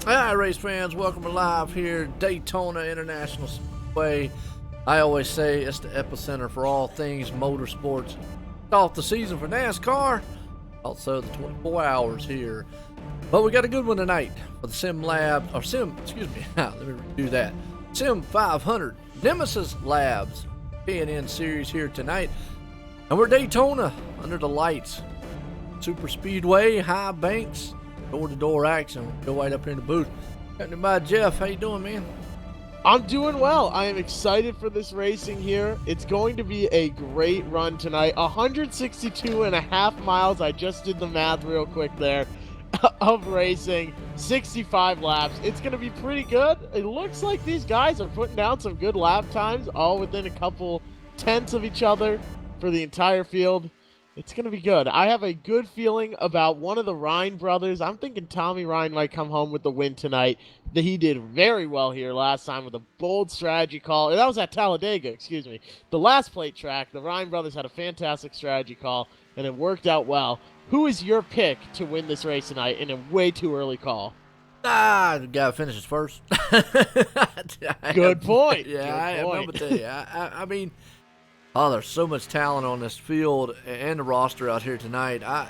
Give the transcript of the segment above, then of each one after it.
Hi, race fans. Welcome alive here, Daytona International Speedway. I always say it's the epicenter for all things motorsports. It's off the season for NASCAR, also the 24 hours here. But we got a good one tonight for the let me do that. Sim500 Nemesis Labs K&N series here tonight. And we're Daytona under the lights. Super Speedway, high banks, door-to-door action. Go right up here in the booth. Got by Jeff. How you doing, man? I'm doing well. I am excited for this racing here. It's going to be a great run tonight. 162 and a half miles. I just did the math real quick there of racing. 65 laps. It's going to be pretty good. It looks like these guys are putting down some good lap times, all within a couple tenths of each other for the entire field. It's going to be good. I have a good feeling about one of the Ryan brothers. I'm thinking Tommy Ryan might come home with the win tonight. He did very well here last time with a bold strategy call. That was at Talladega, excuse me. The last plate track, the Ryan brothers had a fantastic strategy call, and it worked out well. Who is your pick to win this race tonight in a way too early call? The guy finishes first. Good point. Yeah, Good point. I'm gonna tell you. I mean, oh, there's so much talent on this field and the roster out here tonight. I'd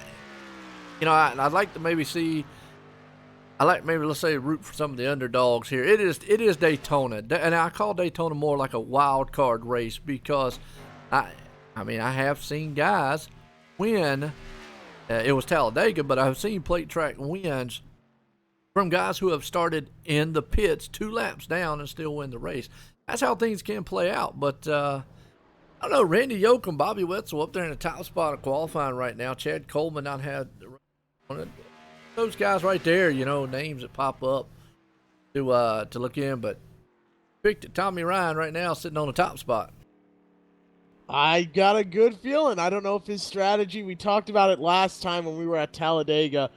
like to maybe see. Let's say root for some of the underdogs here. It is Daytona, and I call Daytona more like a wild card race because I have seen guys win. It was Talladega, but I've seen plate track wins from guys who have started in the pits 2 laps down and still win the race. That's how things can play out. But I don't know, Randy Yoakum, Bobby Wetzel up there in the top spot of qualifying right now. Chad Coleman not had those guys right there, names that pop up to look in. But picked at Tommy Ryan right now sitting on the top spot. I got a good feeling. I don't know if his strategy, we talked about it last time when we were at Talladega.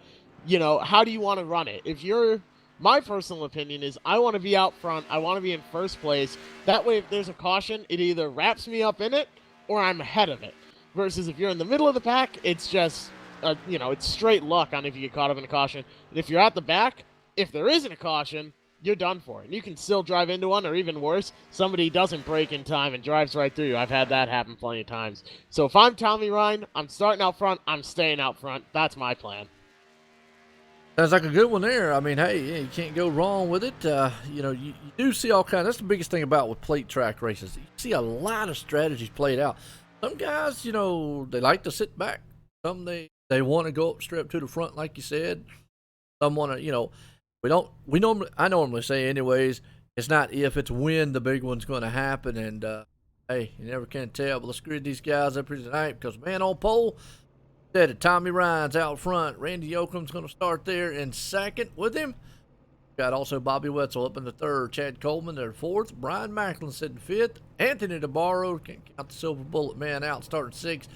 How do you want to run it? My personal opinion is I want to be out front. I want to be in first place. That way, if there's a caution, it either wraps me up in it or I'm ahead of it. Versus if you're in the middle of the pack, it's just, it's straight luck on if you get caught up in a caution. And if you're at the back, if there isn't a caution, you're done for. And you can still drive into one, or even worse, somebody doesn't brake in time and drives right through you. I've had that happen plenty of times. So if I'm Tommy Ryan, I'm starting out front, I'm staying out front. That's my plan. Sounds like a good one there. I mean, hey, you can't go wrong with it. You do see all kinds. That's the biggest thing about with plate track races. You see a lot of strategies played out. Some guys, they like to sit back. Some they want to go up straight up to the front, like you said. Some want to, I normally say anyways, it's not if, it's when the big one's going to happen. And, hey, you never can tell. But let's grid these guys up here tonight because, man, on pole, said it, Tommy Ryan's out front. Randy Yoakum's going to start there in second with him. Got also Bobby Wetzel up in the third. Chad Coleman there fourth. Brian Macklin sitting fifth. Anthony DeBarro, can't count the silver bullet man out, starting sixth.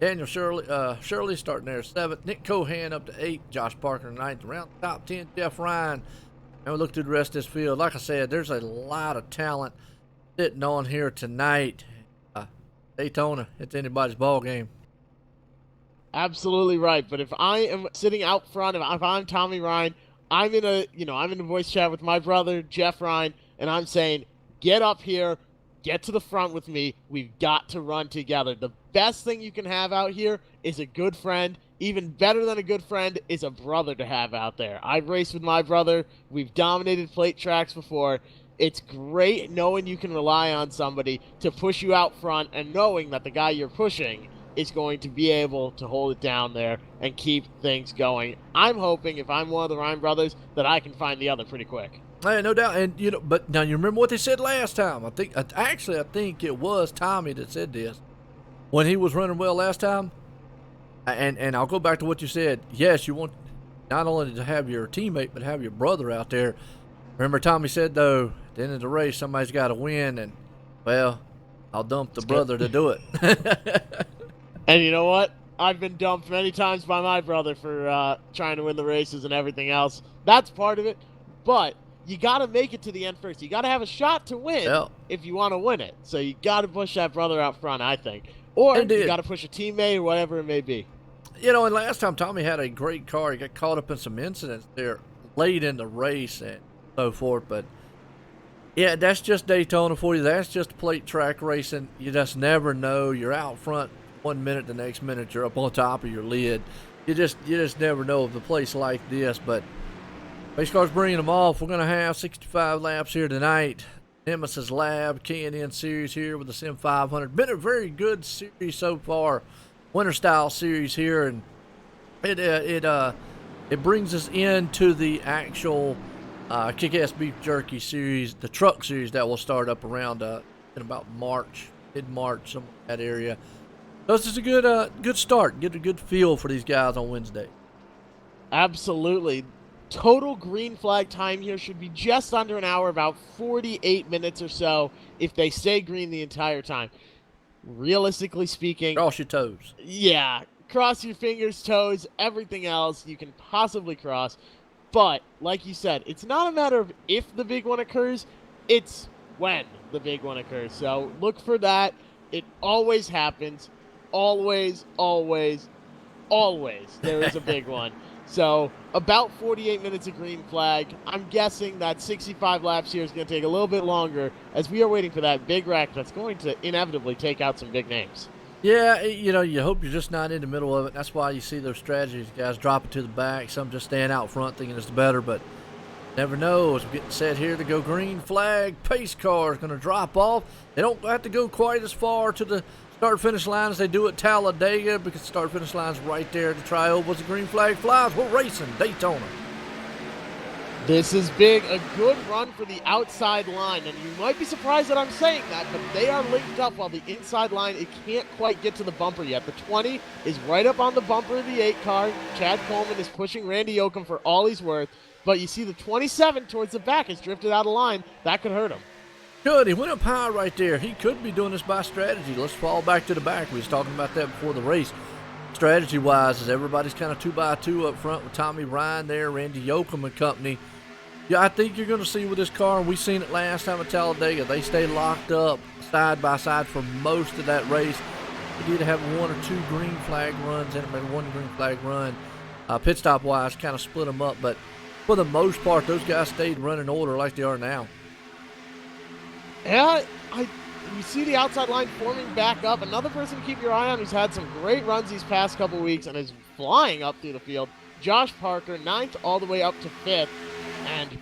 Daniel Shirley starting there seventh. Nick Cohan up to eighth. Josh Parker ninth. Around the top 10, Jeff Ryan. And we look through the rest of this field. Like I said, there's a lot of talent sitting on here tonight. Daytona, it's anybody's ball game. Absolutely right. But if I am sitting out front, if I'm Tommy Ryan, I'm in a voice chat with my brother, Jeff Ryan, and I'm saying, get up here, get to the front with me. We've got to run together. The best thing you can have out here is a good friend. Even better than a good friend is a brother to have out there. I've raced with my brother. We've dominated plate tracks before. It's great knowing you can rely on somebody to push you out front and knowing that the guy you're pushing is going to be able to hold it down there and keep things going. I'm hoping if I'm one of the Ryan brothers that I can find the other pretty quick. Hey, no doubt. And but now you remember what they said last time. I think it was Tommy that said this when he was running well last time. And I'll go back to what you said. Yes, you want not only to have your teammate but have your brother out there. Remember, Tommy said though, at the end of the race, somebody's got to win, and well, I'll dump the brother to do it. And you know what? I've been dumped many times by my brother for trying to win the races and everything else. That's part of it. But you got to make it to the end first. You got to have a shot to win if you want to win it. So you got to push that brother out front, I think. Or you got to push a teammate or whatever it may be. And last time Tommy had a great car. He got caught up in some incidents there late in the race and so forth. But yeah, that's just Daytona for you. That's just plate track racing. You just never know. You're out front 1 minute, the next minute you're up on top of your lid. You just never know of the place like this. But race cars bringing them off. We're gonna have 65 laps here tonight. Nemesis Lab K&N series here with the Sim500. Been a very good series so far, winter style series here, and it brings us into the actual Kick-Ass Beef Jerky series, the truck series that will start up around in about March, mid-March, somewhere in that area. So this is a good start. Get a good feel for these guys on Wednesday. Absolutely. Total green flag time here should be just under an hour, about 48 minutes or so, if they stay green the entire time. Realistically speaking, Cross your toes. Yeah, cross your fingers, toes, everything else you can possibly cross. But, like you said, it's not a matter of if the big one occurs, it's when the big one occurs. So look for that. It always happens. Always, always, always there is a big one. So about 48 minutes of green flag. I'm guessing that 65 laps here is going to take a little bit longer as we are waiting for that big wreck that's going to inevitably take out some big names. Yeah, you know, you hope you're just not in the middle of it. That's why you see those strategies. Guys drop it to the back. Some just stand out front thinking it's better, but never know. As we're getting set here to go green flag, pace car is going to drop off. They don't have to go quite as far to the start-finish line as they do at Talladega, because the start-finish line's right there at the tri-oval. The green flag flies. We're racing Daytona. This is big. A good run for the outside line. And you might be surprised that I'm saying that, but they are linked up while the inside line, it can't quite get to the bumper yet. The 20 is right up on the bumper of the 8 car. Chad Coleman is pushing Randy Yoakum for all he's worth. But you see the 27 towards the back has drifted out of line. That could hurt him. Good. He went up high right there. He could be doing this by strategy. Let's fall back to the back. We was talking about that before the race. Strategy-wise, is everybody's kind of 2x2 up front with Tommy Ryan there, Randy Yoakum and company. Yeah, I think you're going to see with this car, and we seen it last time at Talladega, they stay locked up side by side for most of that race. They did have 1 or 2 green flag runs and maybe 1 green flag run. Pit stop-wise, kind of split them up, but for the most part, those guys stayed running order like they are now. Yeah, you see the outside line forming back up. Another person to keep your eye on who's had some great runs these past couple weeks and is flying up through the field. Josh Parker, 9th all the way up to 5th. And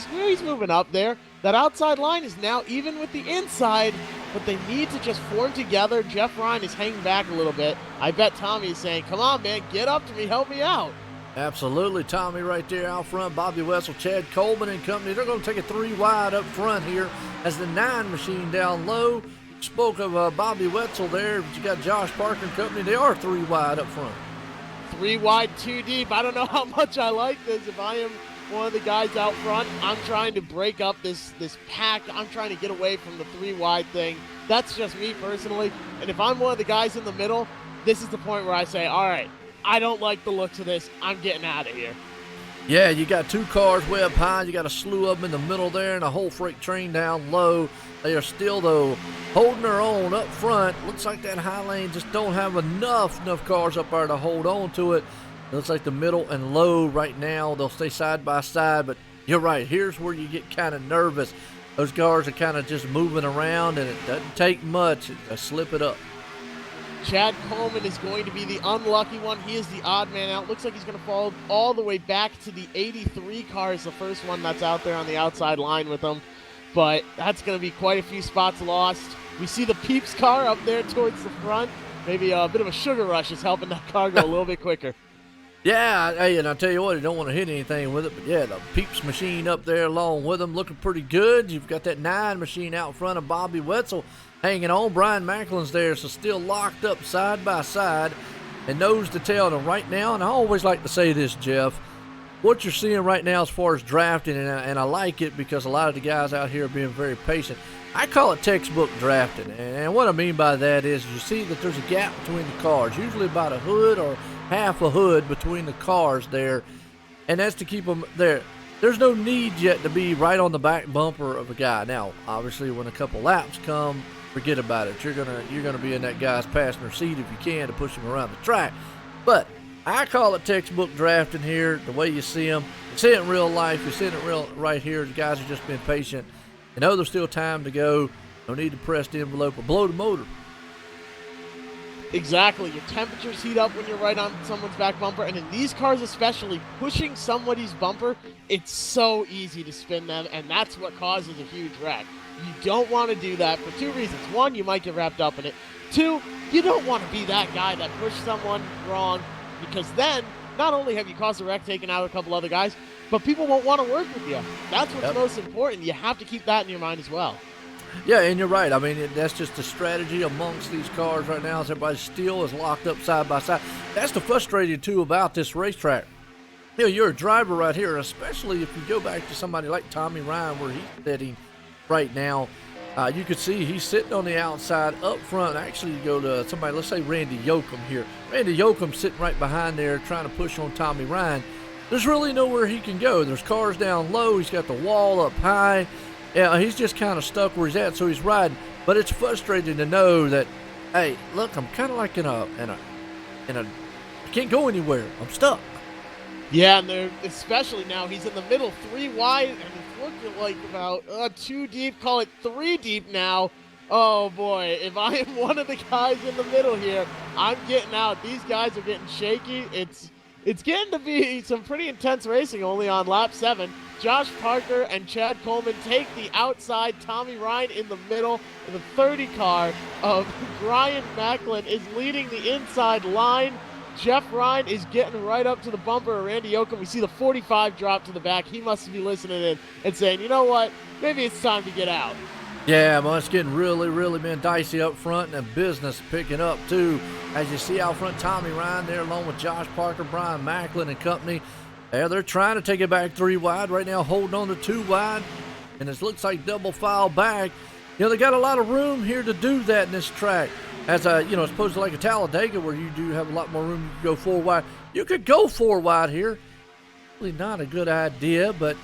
he's moving up there. That outside line is now even with the inside, but they need to just form together. Jeff Ryan is hanging back a little bit. I bet Tommy is saying, come on, man, get up to me, help me out. Absolutely. Tommy right there out front. Bobby Wetzel, Chad Coleman and company. They're going to take a 3 wide up front here as the 9 machine down low. Spoke of Bobby Wetzel there, but you got Josh Parker and company. They are 3 wide up front. 3 wide, 2 deep. I don't know how much I like this. If I am one of the guys out front, I'm trying to break up this pack. I'm trying to get away from the 3 wide thing. That's just me personally. And if I'm one of the guys in the middle, this is the point where I say, all right, I don't like the looks of this. I'm getting out of here. Yeah, you got 2 cars way up high. You got a slew of them in the middle there and a whole freight train down low. They are still, though, holding their own up front. Looks like that high lane just don't have enough cars up there to hold on to it. It looks like the middle and low right now, they'll stay side by side. But you're right, here's where you get kind of nervous. Those cars are kind of just moving around, and it doesn't take much to slip it up. Chad Coleman is going to be the unlucky one. He is the odd man out. Looks like he's going to fall all the way back to the 83 car is the first one that's out there on the outside line with him. But that's going to be quite a few spots lost. We see the Peeps car up there towards the front. Maybe a bit of a sugar rush is helping that car go a little bit quicker. Yeah, hey, and I'll tell you what, you don't want to hit anything with it, but yeah, the Peeps machine up there along with them looking pretty good. You've got that 9 machine out front of Bobby Wetzel hanging on. Brian Macklin's there, so still locked up side by side and nose to tail. And right now, and I always like to say this, Jeff, what you're seeing right now as far as drafting, and I like it because a lot of the guys out here are being very patient. I call it textbook drafting, and what I mean by that is you see that there's a gap between the cars, usually about a hood or half a hood between the cars there, and that's to keep them there. There's no need yet to be right on the back bumper of a guy. Now, obviously, when a couple laps come, forget about it. You're gonna be in that guy's passenger seat if you can to push him around the track. But I call it textbook drafting here, the way you see them. You see it in real life. You're seeing it right here. The guys are just being patient. You know there's still time to go. No need to press the envelope or blow the motor. Exactly. Your temperatures heat up when you're right on someone's back bumper, and in these cars especially, pushing somebody's bumper, it's so easy to spin them, and that's what causes a huge wreck. You don't want to do that for two reasons. One, you might get wrapped up in it. Two, you don't want to be that guy that pushed someone wrong, because then not only have you caused a wreck, taking out a couple other guys, but people won't want to work with you. That's what's most important. You have to keep that in your mind as well. Yeah, and you're right. I mean, that's just the strategy amongst these cars right now. Is everybody still is locked up side by side. That's the frustrating too about this racetrack. You know, you're a driver right here, especially if you go back to somebody like Tommy Ryan, where he's sitting right now. You could see he's sitting on the outside up front. Actually, you go to somebody, let's say Randy Yoakum here. Randy Yoakum sitting right behind there trying to push on Tommy Ryan. There's really nowhere he can go. There's cars down low. He's got the wall up high. Yeah, he's just kind of stuck where he's at, so he's riding. But it's frustrating to know that, hey, look, I'm kind of like in a, I can't go anywhere. I'm stuck. Yeah, and they're, especially now, he's in the middle, 3 wide, and it's looking like about 2 deep, call it 3 deep now. Oh boy, if I am one of the guys in the middle here, I'm getting out. These guys are getting shaky. It's getting to be some pretty intense racing only on lap 7. Josh Parker and Chad Coleman take the outside. Tommy Ryan in the middle. And the 30 car of Brian Macklin is leading the inside line. Jeff Ryan is getting right up to the bumper of Randy Yoakum. We see the 45 drop to the back. He must be listening in and saying, you know what, maybe it's time to get out. Yeah, well, it's getting really, really been dicey up front, and business picking up too. As you see out front, Tommy Ryan there along with Josh Parker, Brian Macklin and company. They're trying to take it back 3 wide right now, holding on to 2 wide, and it looks like double file back. You know, they got a lot of room here to do that in this track. As you know, as opposed to like a Talladega where you do have a lot more room to go 4 wide. You could go 4 wide here. Really not a good idea, but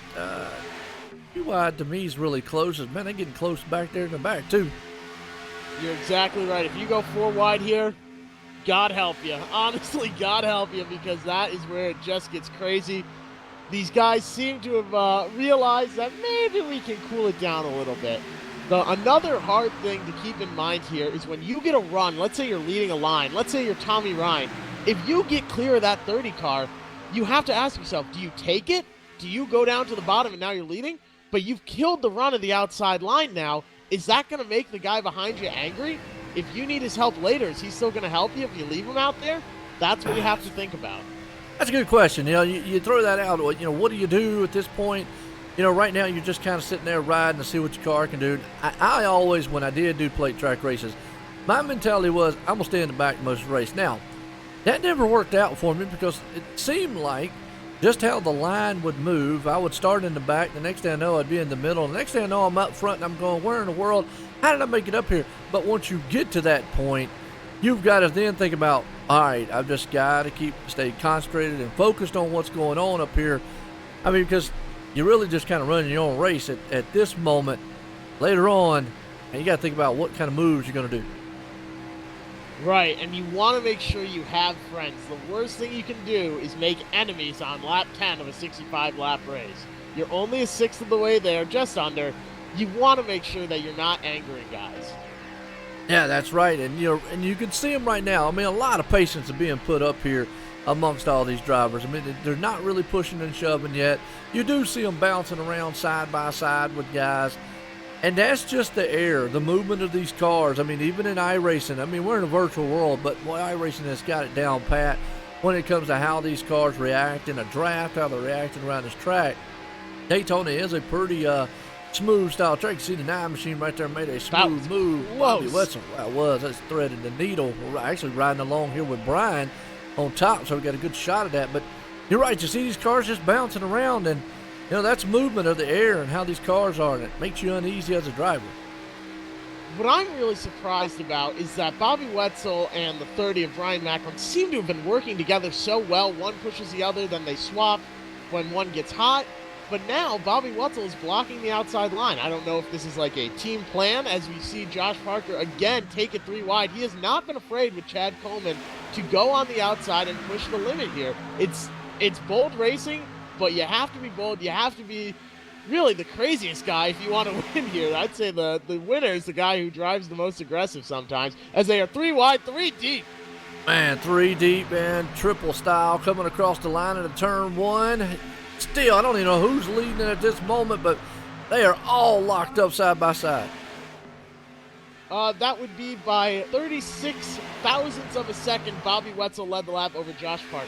2 wide to me is really close. Man, they're getting close back there in the back too. You're exactly right. If you go 4 wide here, God help you. Honestly, God help you, because that is where it just gets crazy. These guys seem to have realized that maybe we can cool it down a little bit. Another hard thing to keep in mind here is when you get a run, let's say you're leading a line, let's say you're Tommy Ryan, if you get clear of that 30 car, you have to ask yourself, do you take it? Do you go down to the bottom and now you're leading? But you've killed the run of the outside line now. Is that going to make the guy behind you angry? If you need his help later, is he still going to help you if you leave him out there? That's what you have to think about. That's a good question. You know, you throw that out. You know, what do you do at this point? You know, right now you're just kind of sitting there riding to see what your car can do. I always, when I did do plate track races, my mentality was, I'm going to stay in the back most of the race. Now, that never worked out for me because it seemed like just how the line would move. I would start in the back. The next thing I know, I'd be in the middle. The next thing I know, I'm up front and I'm going, where in the world? How did I make it up here? But once you get to that point, you've got to then think about, all right, I've just got to stay concentrated and focused on what's going on up here. I mean, because you're really just kind of running your own race at this moment. Later on, and you got to think about what kind of moves you're going to do. Right, and you want to make sure you have friends. The worst thing you can do is make enemies on lap 10 of a 65-lap race. You're only a sixth of the way there, just under. You want to make sure that you're not angering guys. Yeah, that's right, and you can see them right now. I mean, a lot of patience is being put up here amongst all these drivers. I mean, they're not really pushing and shoving yet. You do see them bouncing around side by side with guys. And that's just the air, the movement of these cars. I mean, even in iRacing, I mean, we're in a virtual world, but boy, iRacing has got it down pat when it comes to how these cars react in a draft, how they're reacting around this track. Daytona is a pretty smooth style track. You see the 9 machine right there made a smooth move. Bobby Wetzel, that's threading the needle. We're actually riding along here with Brian on top, so we got a good shot of that. But you're right, you see these cars just bouncing around, and you know, that's movement of the air and how these cars are, and it makes you uneasy as a driver. What I'm really surprised about is that Bobby Wetzel and the 30 of Brian Macklin seem to have been working together so well. One pushes the other, then they swap when one gets hot. But now Bobby Wetzel is blocking the outside line. I don't know if this is like a team plan, as we see Josh Parker again take it 3 wide. He has not been afraid with Chad Coleman to go on the outside and push the limit here. It's bold racing. but you have to be bold. You have to be really the craziest guy if you want to win here. I'd say the winner is the guy who drives the most aggressive sometimes, as they are 3 wide, 3 deep. Man, 3 deep, man. Triple style coming across the line into turn 1. Still, I don't even know who's leading at this moment, but they are all locked up side by side. That would be by 36 thousandths of a second. Bobby Wetzel led the lap over Josh Parker.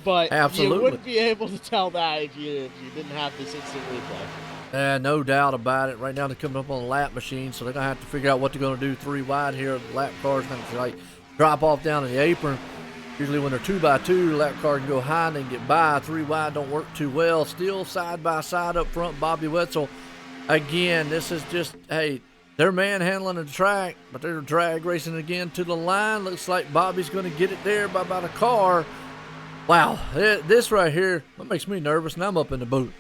But Absolutely. You wouldn't be able to tell that if you didn't have this instant replay. No doubt about it. Right now they're coming up on the lap machine, so they're going to have to figure out what they're going to do 3 wide here. The lap car's going to like drop off down in the apron. Usually when they're 2x2, the lap car can go high and they can get by. 3 wide don't work too well. Still side by side up front, Bobby Wetzel. Again, this is just, hey, they're manhandling the track, but they're drag racing again to the line. Looks like Bobby's going to get it there by about a car. Wow, this right here, that makes me nervous, and I'm up in the booth.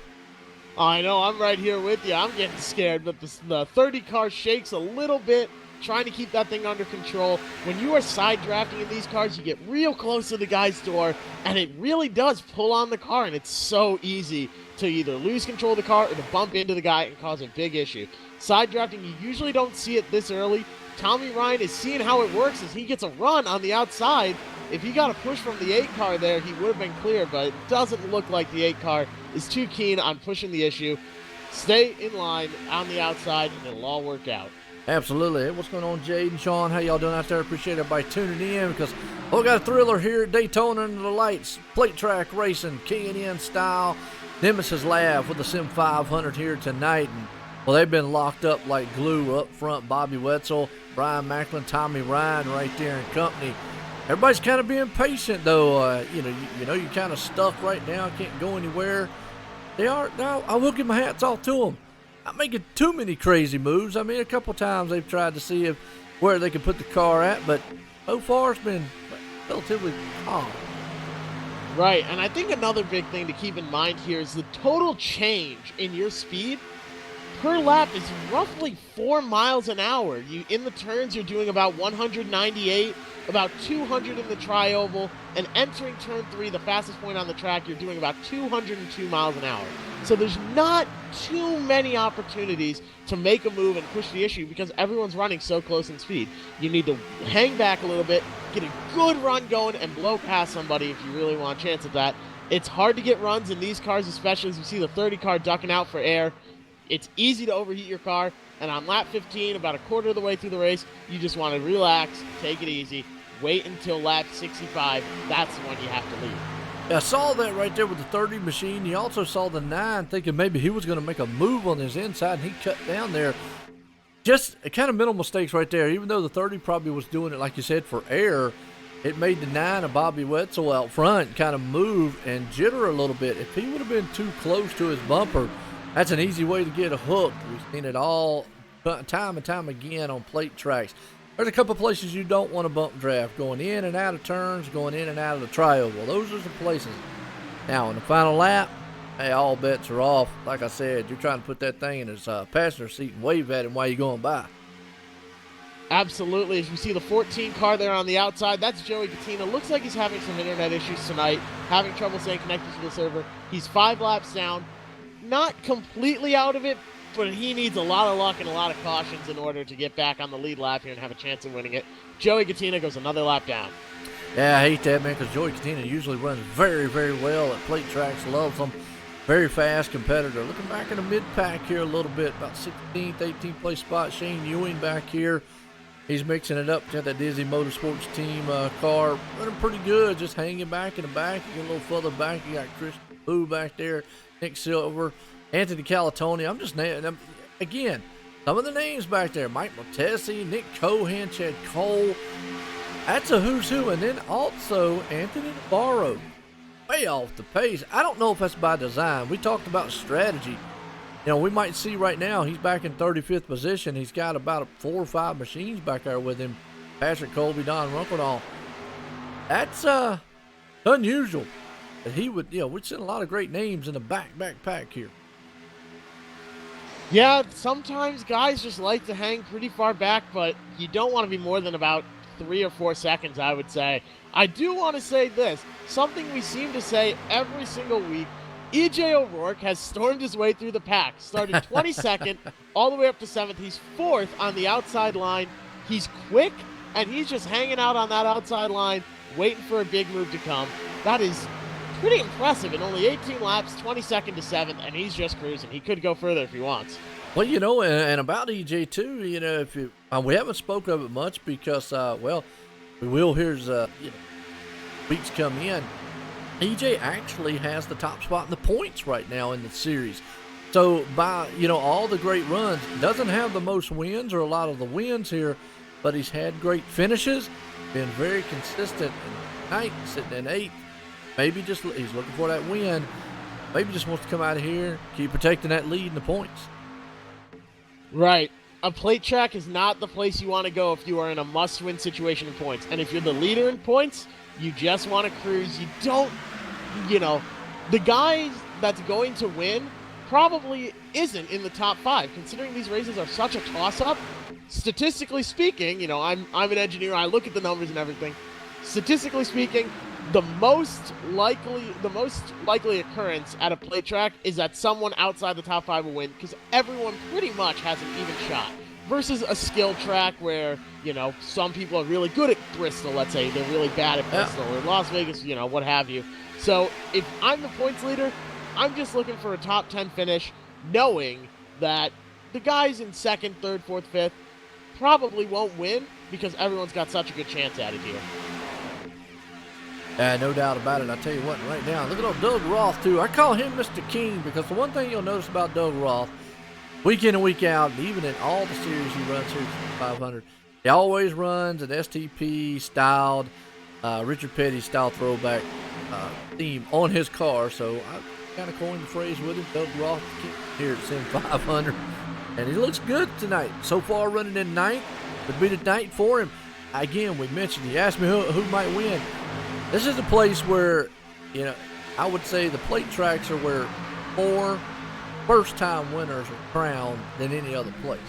I know, I'm right here with you. I'm getting scared, but the 30 car shakes a little bit, trying to keep that thing under control. When you are side drafting in these cars, you get real close to the guy's door, and it really does pull on the car, and it's so easy to either lose control of the car or to bump into the guy and cause a big issue. Side drafting, you usually don't see it this early. Tommy Ryan is seeing how it works as he gets a run on the outside. If he got a push from the 8 car there, he would have been clear, but it doesn't look like the 8 car is too keen on pushing the issue. Stay in line on the outside, and it'll all work out. Absolutely. Hey, what's going on, Jade and Sean? How y'all doing out there? Appreciate everybody tuning in because we got a thriller here at Daytona under the lights. Plate track racing, K&N style. Nemesis Lab with the Sim500 here tonight. And, well, they've been locked up like glue up front. Bobby Wetzel, Brian Macklin, Tommy Ryan right there in company. Everybody's kind of being patient, though. You know, you're kind of stuck right now. Can't go anywhere. They are. Now, I will give my hats off to them. Not making too many crazy moves. I mean, a couple times they've tried to see where they can put the car at, but so far it's been relatively calm. Right, and I think another big thing to keep in mind here is the total change in your speed per lap is roughly 4 miles an hour. In the turns, you're doing about 198, about 200 in the tri-oval, and entering turn 3, the fastest point on the track, you're doing about 202 miles an hour. So there's not too many opportunities to make a move and push the issue because everyone's running so close in speed. You need to hang back a little bit, get a good run going, and blow past somebody if you really want a chance at that. It's hard to get runs in these cars, especially as you see the 30 car ducking out for air. It's easy to overheat your car, and on lap 15, about a quarter of the way through the race, you just want to relax, take it easy, wait until lap 65. That's the one you have to leave. Yeah, I saw that right there with the 30 machine. You also saw the 9 thinking maybe he was going to make a move on his inside, and he cut down there. Just a kind of mental mistakes right there. Even though the 30 probably was doing it, like you said, for air, it made the 9 of Bobby Wetzel out front kind of move and jitter a little bit. If he would have been too close to his bumper, that's an easy way to get a hook. We've seen it all time and time again on plate tracks. There's a couple places you don't want to bump draft, going in and out of turns, going in and out of the tri-oval. Those are the places. Now, in the final lap, hey, all bets are off. Like I said, you're trying to put that thing in his passenger seat and wave at him while you're going by. Absolutely. As you see the 14 car there on the outside, that's Joey Katina. Looks like he's having some internet issues tonight, having trouble staying connected to the server. He's 5 laps down. Not completely out of it, but he needs a lot of luck and a lot of cautions in order to get back on the lead lap here and have a chance of winning it. Joey Katina goes another lap down. Yeah, I hate that, man, because Joey Katina usually runs very, very well at plate tracks. Loves them. Very fast competitor. Looking back in the mid-pack here a little bit, about 16th, 18th place spot. Shane Ewing back here. He's mixing it up. Got that Disney Motorsports team car. Running pretty good, just hanging back in the back. You get a little further back. You got Christian Boo back there. Nick Silver, Anthony Calatoni. I'm just naming them. Again, some of the names back there. Mike Montesi, Nick Cohen, Chad Cole. That's a who's who. And then also Anthony Navarro. Way off the pace. I don't know if that's by design. We talked about strategy. You know, we might see right now he's back in 35th position. He's got about 4 or 5 machines back there with him. Patrick Colby, Don Runkledahl. That's unusual. That he would, you know, we've seen a lot of great names in the back pack here. Yeah, sometimes guys just like to hang pretty far back, but you don't want to be more than about 3 or 4 seconds, I would say. I do want to say this. Something we seem to say every single week EJ O'Rourke has stormed his way through the pack, started 22nd all the way up to 7th. He's 4th on the outside line. He's quick, and he's just hanging out on that outside line, waiting for a big move to come. That is pretty impressive in only 18 laps, 22nd to 7th, and he's just cruising. He could go further if he wants. Well, you know, and about EJ too, you know, if you we haven't spoke of it much because, well, we will here's weeks come in. EJ actually has the top spot in the points right now in the series. So by, you know, all the great runs, doesn't have the most wins or a lot of the wins here, but he's had great finishes, been very consistent. Ninth, sitting in 8th. Maybe just he's looking for that win. Maybe just wants to come out of here, keep protecting that lead in the points. Right. A plate track is not the place you want to go if you are in a must-win situation in points. And if you're the leader in points, you just want to cruise. You don't, you know, the guy that's going to win probably isn't in the top 5, considering these races are such a toss-up. Statistically speaking, you know, I'm an engineer. I look at the numbers and everything. Statistically speaking, the most likely occurrence at a plate track is that someone outside the top 5 will win, because everyone pretty much has an even shot. Versus a skill track where, you know, some people are really good at Bristol, let's say. They're really bad at Bristol, or Las Vegas, you know, what have you. So if I'm the points leader, I'm just looking for a top 10 finish, knowing that the guys in 2nd, 3rd, 4th, 5th probably won't win because everyone's got such a good chance at it here. No doubt about it. I tell you what, right now, look at old Doug Roth, too. I call him Mr. King because the one thing you'll notice about Doug Roth, week in and week out, even in all the series he runs here, 500, he always runs an STP-styled, Richard Petty-style throwback theme on his car. So I kind of coined the phrase with him, Doug Roth, here at Sim500. And he looks good tonight. So far, running in 9th. Would be the night for him. Again, we mentioned, you asked me who might win. This is a place where, you know, I would say the plate tracks are where more first-time winners are crowned than any other place.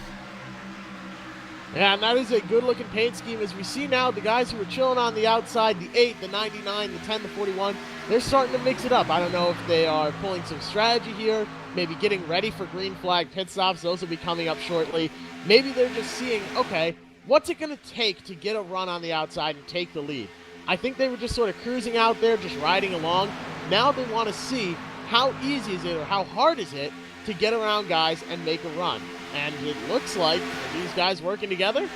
Yeah, and that is a good-looking paint scheme. As we see now, the guys who were chilling on the outside, the 8, the 99, the 10, the 41, they're starting to mix it up. I don't know if they are pulling some strategy here, maybe getting ready for green flag pit stops. Those will be coming up shortly. Maybe they're just seeing, okay, what's it going to take to get a run on the outside and take the lead? I think they were just sort of cruising out there, just riding along. Now they want to see how easy is it or how hard is it to get around guys and make a run. And it looks like these guys working together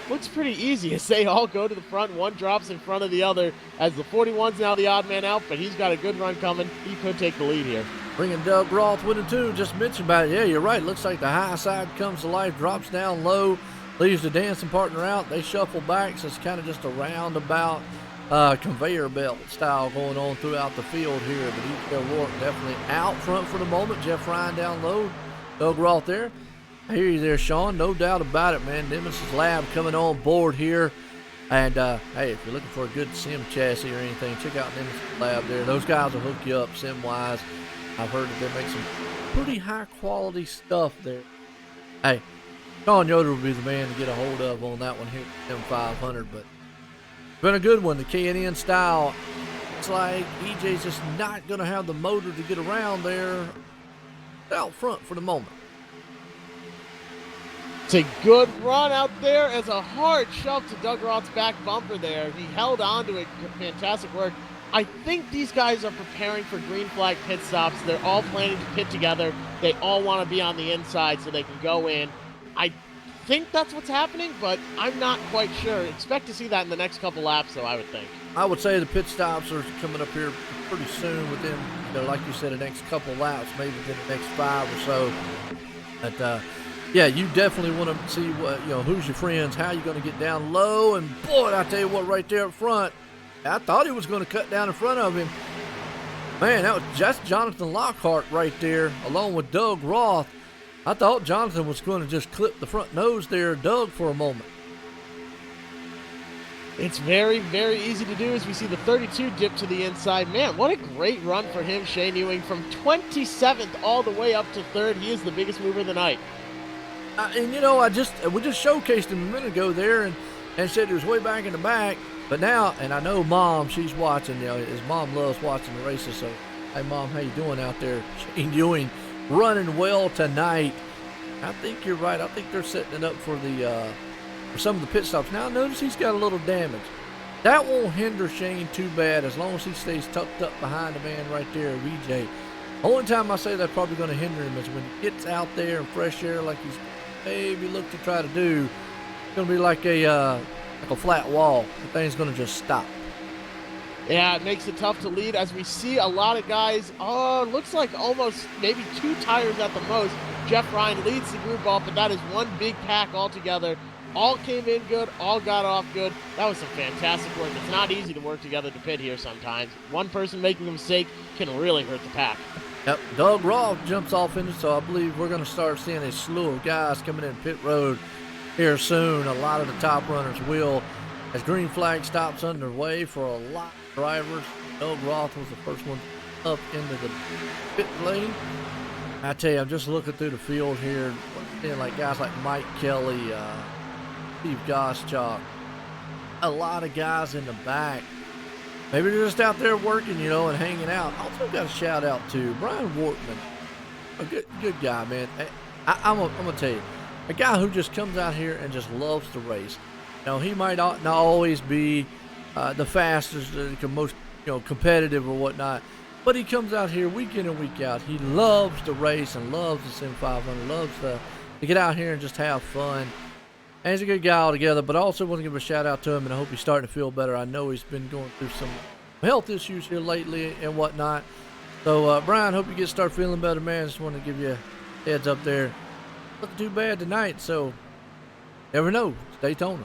looks pretty easy as they all go to the front. One drops in front of the other as the 41's now the odd man out, but he's got a good run coming. He could take the lead here. Bringing Doug Roth winning too. Just mentioned about it. Yeah, you're right. Looks like the high side comes to life, drops down low, leaves the dancing partner out. They shuffle back, so it's kind of just a roundabout conveyor belt style going on throughout the field here. But EJ O'Rourke definitely out front for the moment. Jeff Ryan down low. Doug Roth there. I hear you there, Sean. No doubt about it, man. Nemesis Lab coming on board here. And, hey, if you're looking for a good sim chassis or anything, check out Nemesis Lab there. Those guys will hook you up sim-wise. I've heard that they make some pretty high-quality stuff there. Hey, Sean Yoder will be the man to get a hold of on that one here at M500. But been a good one, the K&N style. It's like EJ's just not going to have the motor to get around there out front for the moment. It's a good run out there as a hard shove to Doug Roth's back bumper there. He held on to it. Fantastic work. I think these guys are preparing for green flag pit stops. They're all planning to pit together. They all want to be on the inside so they can go in. I think that's what's happening, but I'm not quite sure. Expect to see that in the next couple laps, though, I would think. I would say the pit stops are coming up here pretty soon within, you know, like you said, the next couple laps, maybe within the next 5 or so. But, yeah, you definitely want to see what, you know, who's your friends, how you're going to get down low. And, boy, I tell you what, right there up front, I thought he was going to cut down in front of him. Man, that's Jonathan Lockhart right there, along with Doug Roth. I thought Jonathan was going to just clip the front nose there, Doug, for a moment. It's very, very easy to do as we see the 32 dip to the inside. Man, what a great run for him, Shane Ewing, from 27th all the way up to 3rd. He is the biggest mover of the night. And, you know, we just showcased him a minute ago there and said he was way back in the back. But now, and I know Mom, she's watching, you know, his mom loves watching the races, so Hey, Mom, how you doing out there? Shane Ewing running well tonight. I think you're right. I think they're setting it up for the for some of the pit stops. Now, notice he's got a little damage. That won't hinder Shane too bad as long as he stays tucked up behind the man right there, VJ. Only time I say that's probably going to hinder him is when he gets out there in fresh air like he's maybe look to try to do. It's going to be like a flat wall. The thing's going to just stop. Yeah, it makes it tough to lead as we see a lot of guys, looks like almost maybe 2 tires at the most. Jeff Ryan leads the group off, but that is one big pack altogether. All came in good, all got off good. That was some fantastic work. It's not easy to work together to pit here sometimes. One person making a mistake can really hurt the pack. Yep, Doug Roth jumps off into, so I believe we're going to start seeing a slew of guys coming in pit road here soon. A lot of the top runners will. As green flag stops underway for a lot of drivers, Doug Roth was the first one up into the pit lane. I tell you, I'm just looking through the field here, seeing like guys like Mike Kelly, Steve Goschalk, a lot of guys in the back. Maybe they're just out there working, you know, and hanging out. Also got a shout out to Brian Wortman, a good guy, man. I'm gonna tell you, a guy who just comes out here and just loves to race. You know, he might not always be the fastest, the most, you know, competitive or whatnot, but he comes out here week in and week out. He loves to race and loves the Sim500, loves to get out here and just have fun. And he's a good guy altogether, but I also want to give a shout out to him, and I hope he's starting to feel better. I know he's been going through some health issues here lately and whatnot. So, Brian, hope you start feeling better, man. Just want to give you a heads up there. Looking too bad tonight, so never know. It's Daytona.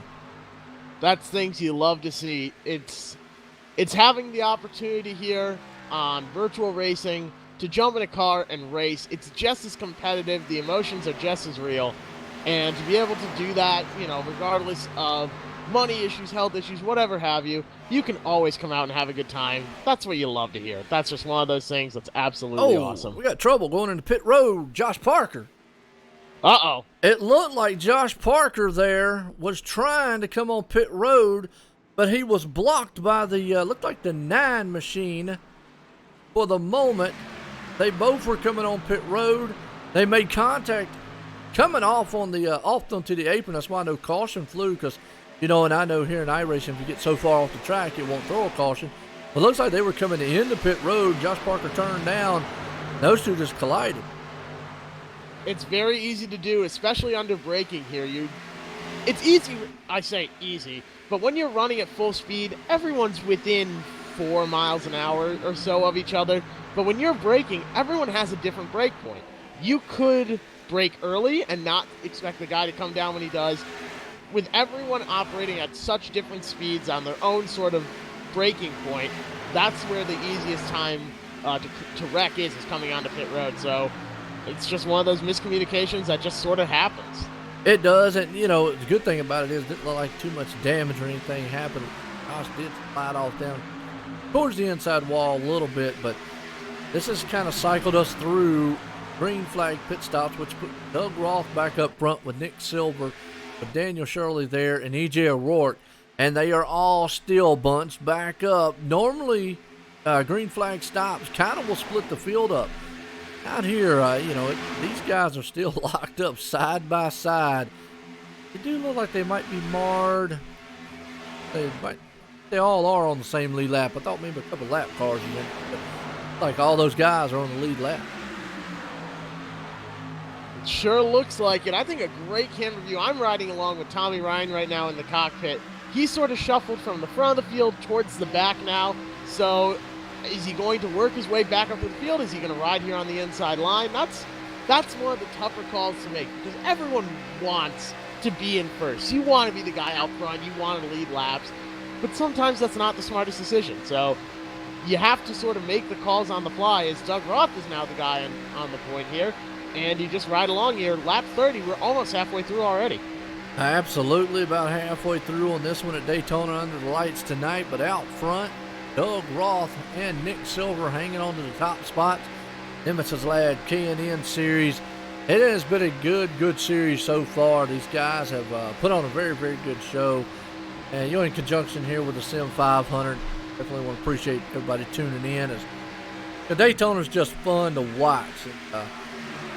That's things you love to see. It's having the opportunity here on virtual racing to jump in a car and race. It's just as competitive. The emotions are just as real. And to be able to do that, you know, regardless of money issues, health issues, whatever have you, you can always come out and have a good time. That's what you love to hear. That's just one of those things that's absolutely awesome. We got trouble going into pit road. Josh Parker. Uh-oh. It looked like Josh Parker there was trying to come on pit road, but he was blocked by the, looked like the 9 machine for the moment. They both were coming on pit road. They made contact coming off on the off onto the apron. That's why no caution flew, because, you know, and I know here in iRacing, if you get so far off the track, it won't throw a caution. But it looks like they were coming into pit road. Josh Parker turned down. Those two just collided. It's very easy to do, especially under braking here. It's easy, I say easy, but when you're running at full speed, everyone's within 4 miles an hour or so of each other. But when you're braking, everyone has a different brake point. You could brake early and not expect the guy to come down when he does. With everyone operating at such different speeds on their own sort of braking point, that's where the easiest time to wreck is coming onto pit road. So it's just one of those miscommunications that just sort of happens. It does, and, you know, the good thing about it is it didn't look like too much damage or anything happened. Gosh, did slide off down towards the inside wall a little bit, but this has kind of cycled us through green flag pit stops, which put Doug Roth back up front with Nick Silver, with Daniel Shirley there, and E.J. O'Rourke, and they are all still bunched back up. Normally, green flag stops kind of will split the field up. Out here, you know, these guys are still locked up side by side. They do look like they might be marred. They all are on the same lead lap. I thought maybe a couple lap cars in there. Like all those guys are on the lead lap. It sure looks like it. I think a great camera view. I'm riding along with Tommy Ryan right now in the cockpit. He's sort of shuffled from the front of the field towards the back now. So is he going to work his way back up to the field? Is he going to ride here on the inside line? That's one of the tougher calls to make, because everyone wants to be in first. You want to be the guy out front. You want to lead laps. But sometimes that's not the smartest decision. So you have to sort of make the calls on the fly, as Doug Roth is now the guy on the point here. And you just ride along here. Lap 30, we're almost halfway through already. Absolutely about halfway through on this one at Daytona under the lights tonight. But out front, Doug Roth and Nick Silver hanging on to the top spots. Nemesis Lad K&N Series. It has been a good series so far. These guys have put on a very good show. And you're in conjunction here with the Sim500. Definitely want to appreciate everybody tuning in. As The Daytona's just fun to watch. And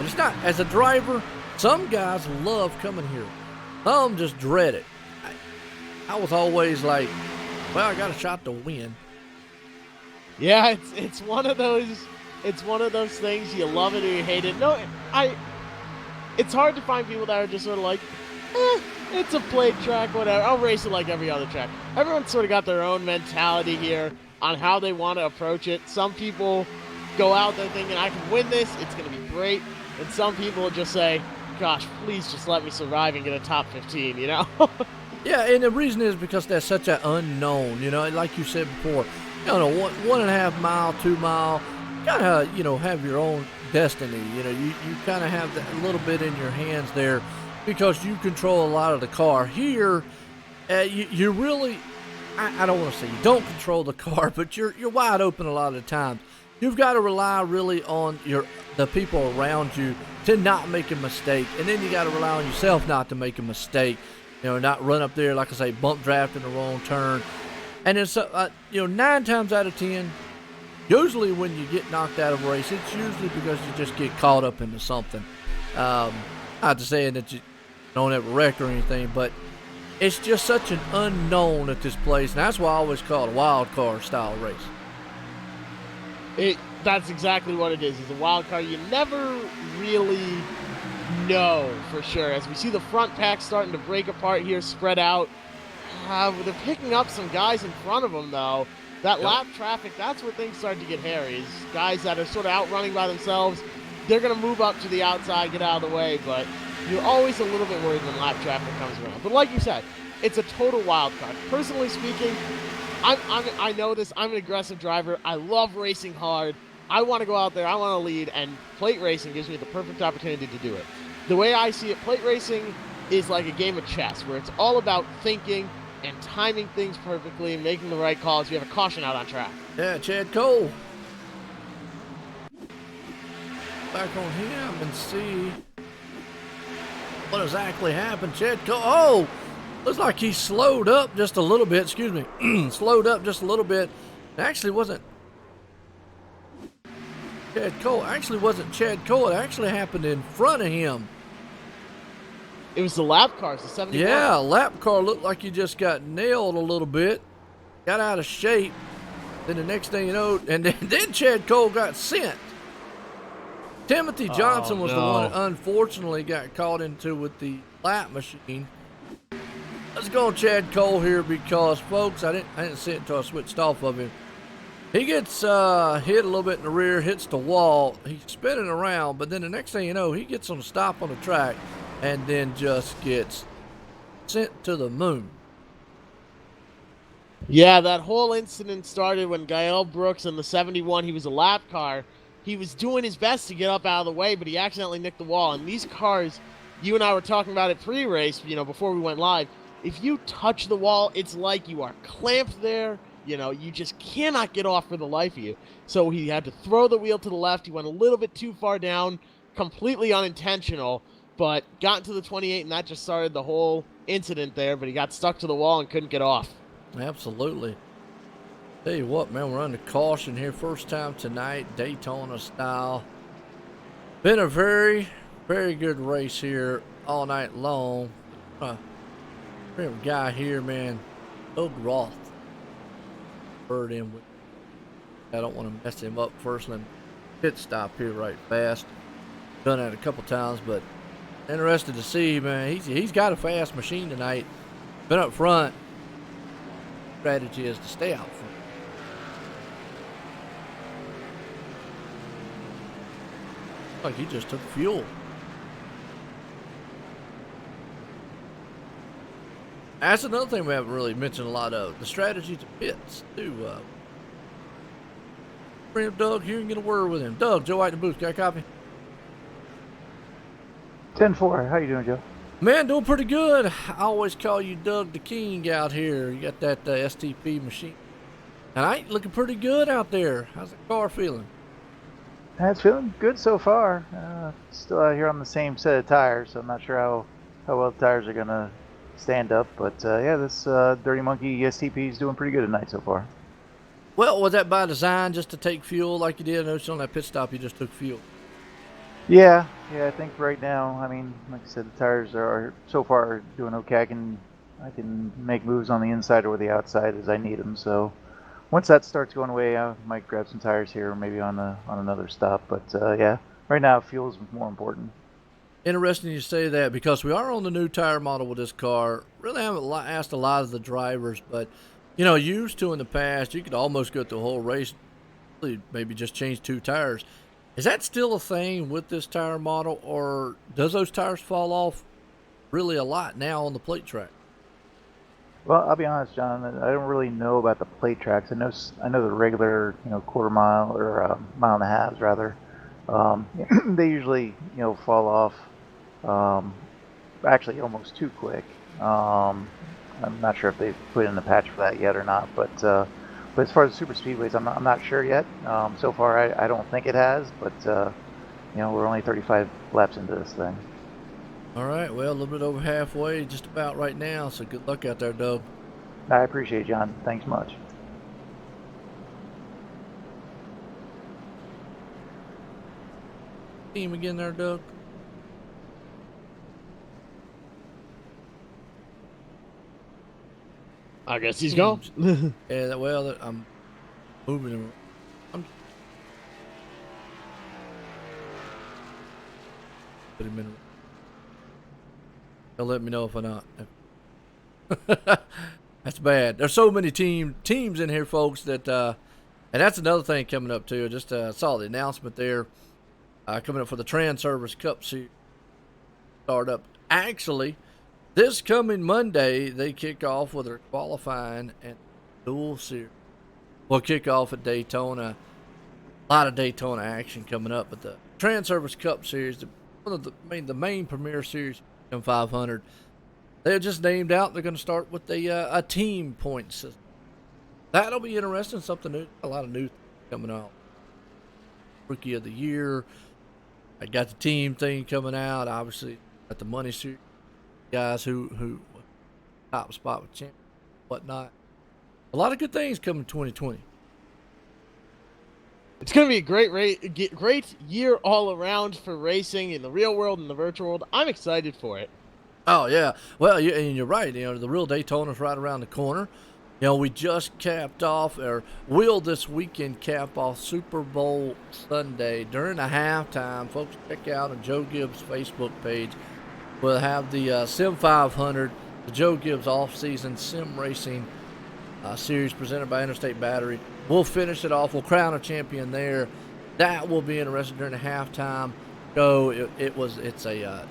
it's not, as a driver, some guys love coming here. Some just dread it. I was always like, well, I got a shot to win. Yeah, it's one of those things, you love it or you hate it. No, it's hard to find people that are just sort of like, it's a plate track, whatever. I'll race it like every other track. Everyone's sort of got their own mentality here on how they want to approach it. Some people go out there thinking, I can win this, it's going to be great. And some people just say, gosh, please just let me survive and get a top 15, you know? Yeah, and the reason is because that's such an unknown, you know, like you said before, you know, 1.5 mile, 2 mile, you gotta, you know, have your own destiny. You know, you kind of have that a little bit in your hands there because you control a lot of the car. Here, you really, I don't want to say you don't control the car, but you're wide open a lot of the times. You've got to rely really on the people around you to not make a mistake, and then you got to rely on yourself not to make a mistake. You know, not run up there, like I say, bump draft in the wrong turn. And it's, you know, 9 times out of 10, usually when you get knocked out of a race, it's usually because you just get caught up into something. Not to say that you don't have a wreck or anything, but it's just such an unknown at this place. And that's why I always call it a wild card style race. That's exactly what it is. It's a wild card. You never really know for sure. As we see the front pack starting to break apart here, spread out. They're picking up some guys in front of them, though. That lap traffic, that's where things start to get hairy. Is guys that are sort of outrunning by themselves, they're going to move up to the outside, get out of the way, but you're always a little bit worried when lap traffic comes around. But like you said, it's a total wild card. Personally speaking, I know this. I'm an aggressive driver. I love racing hard. I want to go out there. I want to lead, and plate racing gives me the perfect opportunity to do it. The way I see it, plate racing is like a game of chess, where it's all about thinking and timing things perfectly and making the right calls. You have a caution out on track. Yeah, Chad Cole. Back on him and see what exactly happened. Chad Cole. Oh, looks like he slowed up just a little bit. Excuse me. Slowed up just a little bit. It actually wasn't Chad Cole. Actually wasn't Chad Cole. It actually happened in front of him. It was the lap cars, the 71. Yeah, lap car looked like he just got nailed a little bit. Got out of shape. Then the next thing you know, and then Chad Cole got sent. Timothy Johnson was the one that unfortunately got caught into with the lap machine. Let's go on Chad Cole here because, folks, I didn't see it until I switched off of him. He gets hit a little bit in the rear, hits the wall. He's spinning around, but then the next thing you know, he gets on a stop on the track and then just gets sent to the moon. Yeah, that whole incident started when Gael Brooks in the 71, he was a lap car. He was doing his best to get up out of the way, but he accidentally nicked the wall. And these cars, you and I were talking about it pre-race, you know, before we went live. If you touch the wall, it's like you are clamped there. You know, you just cannot get off for the life of you. So he had to throw the wheel to the left. He went a little bit too far down, completely unintentional, but got into the 28, and that just started the whole incident there. But he got stuck to the wall and couldn't get off. Absolutely. Tell you what, man, we're under caution here. First time tonight, Daytona style. Been a very, very good race here all night long. We have a guy here, man, Doug Roth. Bird in with. I don't want to mess him up first. Let me pit stop here right fast. Done that a couple times, but interested to see, man. He's got a fast machine tonight. Been up front. Strategy is to stay out front. Like he just took fuel. That's another thing we haven't really mentioned a lot of. The strategy to pits, too. Bring up Doug here and get a word with him. Doug, Joe White in the booth. Got a copy? 10-4. How you doing, Joe? Man, doing pretty good. I always call you Doug the King out here. You got that STP machine. And I ain't looking pretty good out there. How's the car feeling? It's feeling good so far. Still out here on the same set of tires, so I'm not sure how well the tires are going to stand up. But yeah, this Dirty Monkey STP is doing pretty good tonight so far. Well, was that by design just to take fuel like you did? I noticed on that pit stop you just took fuel. Yeah, I think right now, I mean, like I said, the tires are so far doing okay. I can make moves on the inside or the outside as I need them. So once that starts going away, I might grab some tires here, maybe on another stop. But yeah, right now fuel is more important. Interesting you say that because we are on the new tire model with this car. Really haven't asked a lot of the drivers, but used to in the past, you could almost go through the whole race, really maybe just change 2 tires. Is that still a thing with this tire model, or does those tires fall off really a lot now on the plate track? Well, I'll be honest, John. I don't really know about the plate tracks. I know the regular, quarter mile or mile and a halves rather. They usually, fall off. Actually, almost too quick. I'm not sure if they've put in the patch for that yet or not. But as far as super speedways, I'm not sure yet. So far, I don't think it has. But we're only 35 laps into this thing. All right, well, a little bit over halfway, just about right now. So good luck out there, Doug. I appreciate it, John. Thanks much. Team again there, Doug. I guess he's gone. Yeah, well, I'm moving him. Put him in. They'll let me know if I'm not. That's bad. There's so many teams in here, folks, that and that's another thing coming up too. Just saw the announcement there coming up for the Trans Service Cup Series start up. Actually, this coming Monday they kick off with their qualifying and dual series. We'll kick off at Daytona. A lot of Daytona action coming up, but the Trans Service Cup Series, one of the main premier series, Sim500. They're just named out. They're going to start with a team point system. That'll be interesting. Something new. A lot of new things coming out. Rookie of the Year. I got the team thing coming out. Obviously, got the money series guys who top spot with champion, whatnot. A lot of good things coming 2020. It's going to be a great year all around for racing in the real world and the virtual world. I'm excited for it. Oh, yeah. Well, and you're right. The real Daytona's right around the corner. We just capped off, or will this weekend cap off Super Bowl Sunday during the halftime. Folks, check out on Joe Gibbs' Facebook page. We'll have the Sim500, the Joe Gibbs off-season sim racing series presented by Interstate Battery. We'll finish it off. We'll crown a champion there. That will be interesting during the halftime show. It's a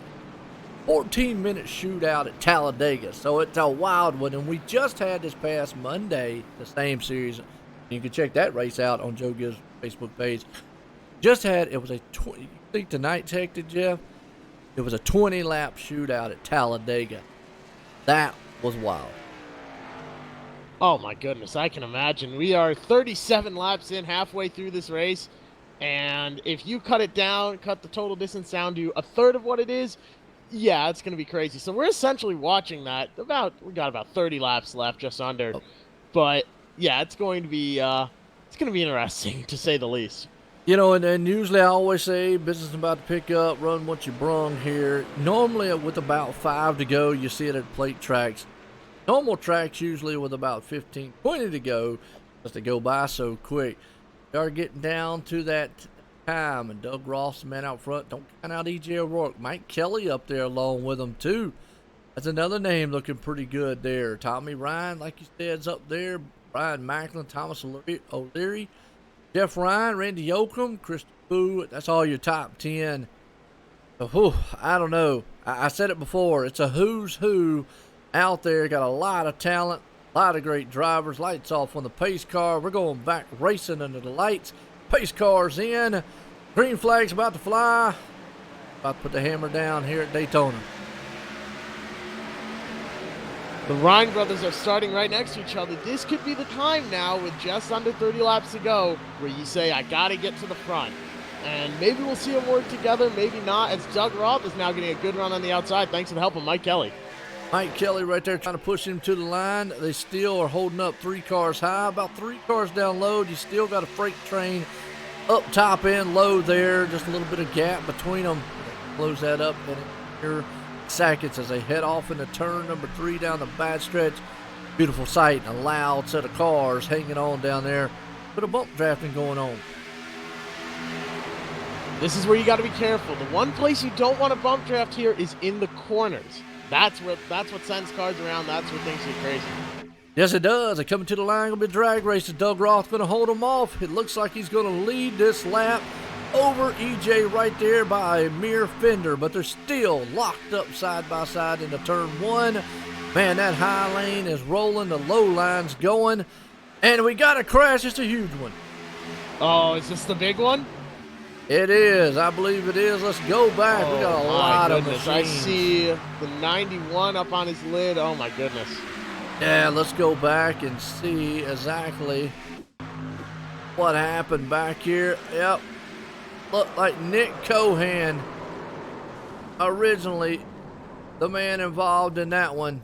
14-minute shootout at Talladega, so it's a wild one. And we just had this past Monday the same series. You can check that race out on Joe Gibbs' Facebook page. It was a 20. You think tonight's hectic, Jeff? It was a 20-lap shootout at Talladega. That was wild. Oh my goodness, I can imagine. We are 37 laps in, halfway through this race, and if you cut the total distance down to a third of what it is, yeah, it's going to be crazy. So we're essentially watching that. We got about 30 laps left, just under. Oh. But yeah, it's going to be interesting to say the least. And usually I always say business is about to pick up, run what you brung here. Normally with about 5 to go, you see it at plate tracks. Normal tracks usually with about 15, 20 to go, just to go by so quick. We are getting down to that time, and Doug Ross, the man out front, don't count out E.J. O'Rourke. Mike Kelly up there along with him too. That's another name looking pretty good there. Tommy Ryan, like you said, is up there. Brian Macklin, Thomas O'Leary, Jeff Ryan, Randy Yoakum, Chris Boo. That's all your top 10. I don't know. I said it before. It's a who's who out there. Got a lot of talent, a lot of great drivers. Lights off on the pace car. We're going back racing under the lights. Pace car's in. Green flag's about to fly. About to put the hammer down here at Daytona. The Ryan brothers are starting right next to each other. This could be the time now with just under 30 laps to go where you say, I got to get to the front. And maybe we'll see them work together, maybe not, as Doug Roth is now getting a good run on the outside thanks to the help of Mike Kelly. Mike Kelly right there trying to push him to the line. They still are holding up 3 cars high. About 3 cars down low. You still got a freight train up top and low there. Just a little bit of gap between them. Close that up in here seconds as they head off into turn number 3 down the bad stretch. Beautiful sight and a loud set of cars hanging on down there. Bit of bump drafting going on. This is where you got to be careful. The one place you don't want to bump draft here is in the corners. That's what sends cars around. That's what things get crazy. Yes, it does. They coming to the line. Gonna be drag races. Doug Roth gonna hold them off. It looks like he's gonna lead this lap over EJ right there by a mere fender, but they're still locked up side by side into turn 1. Man, that high lane is rolling. The low line's going, and we got a crash. It's a huge one. Oh, is this the big one? It is. I believe it is. Let's go back. We got a lot of machines. I see the 91 up on his lid. Oh, my goodness. Yeah, let's go back and see exactly what happened back here. Yep. Looked like Nick Cohan, originally the man involved in that one.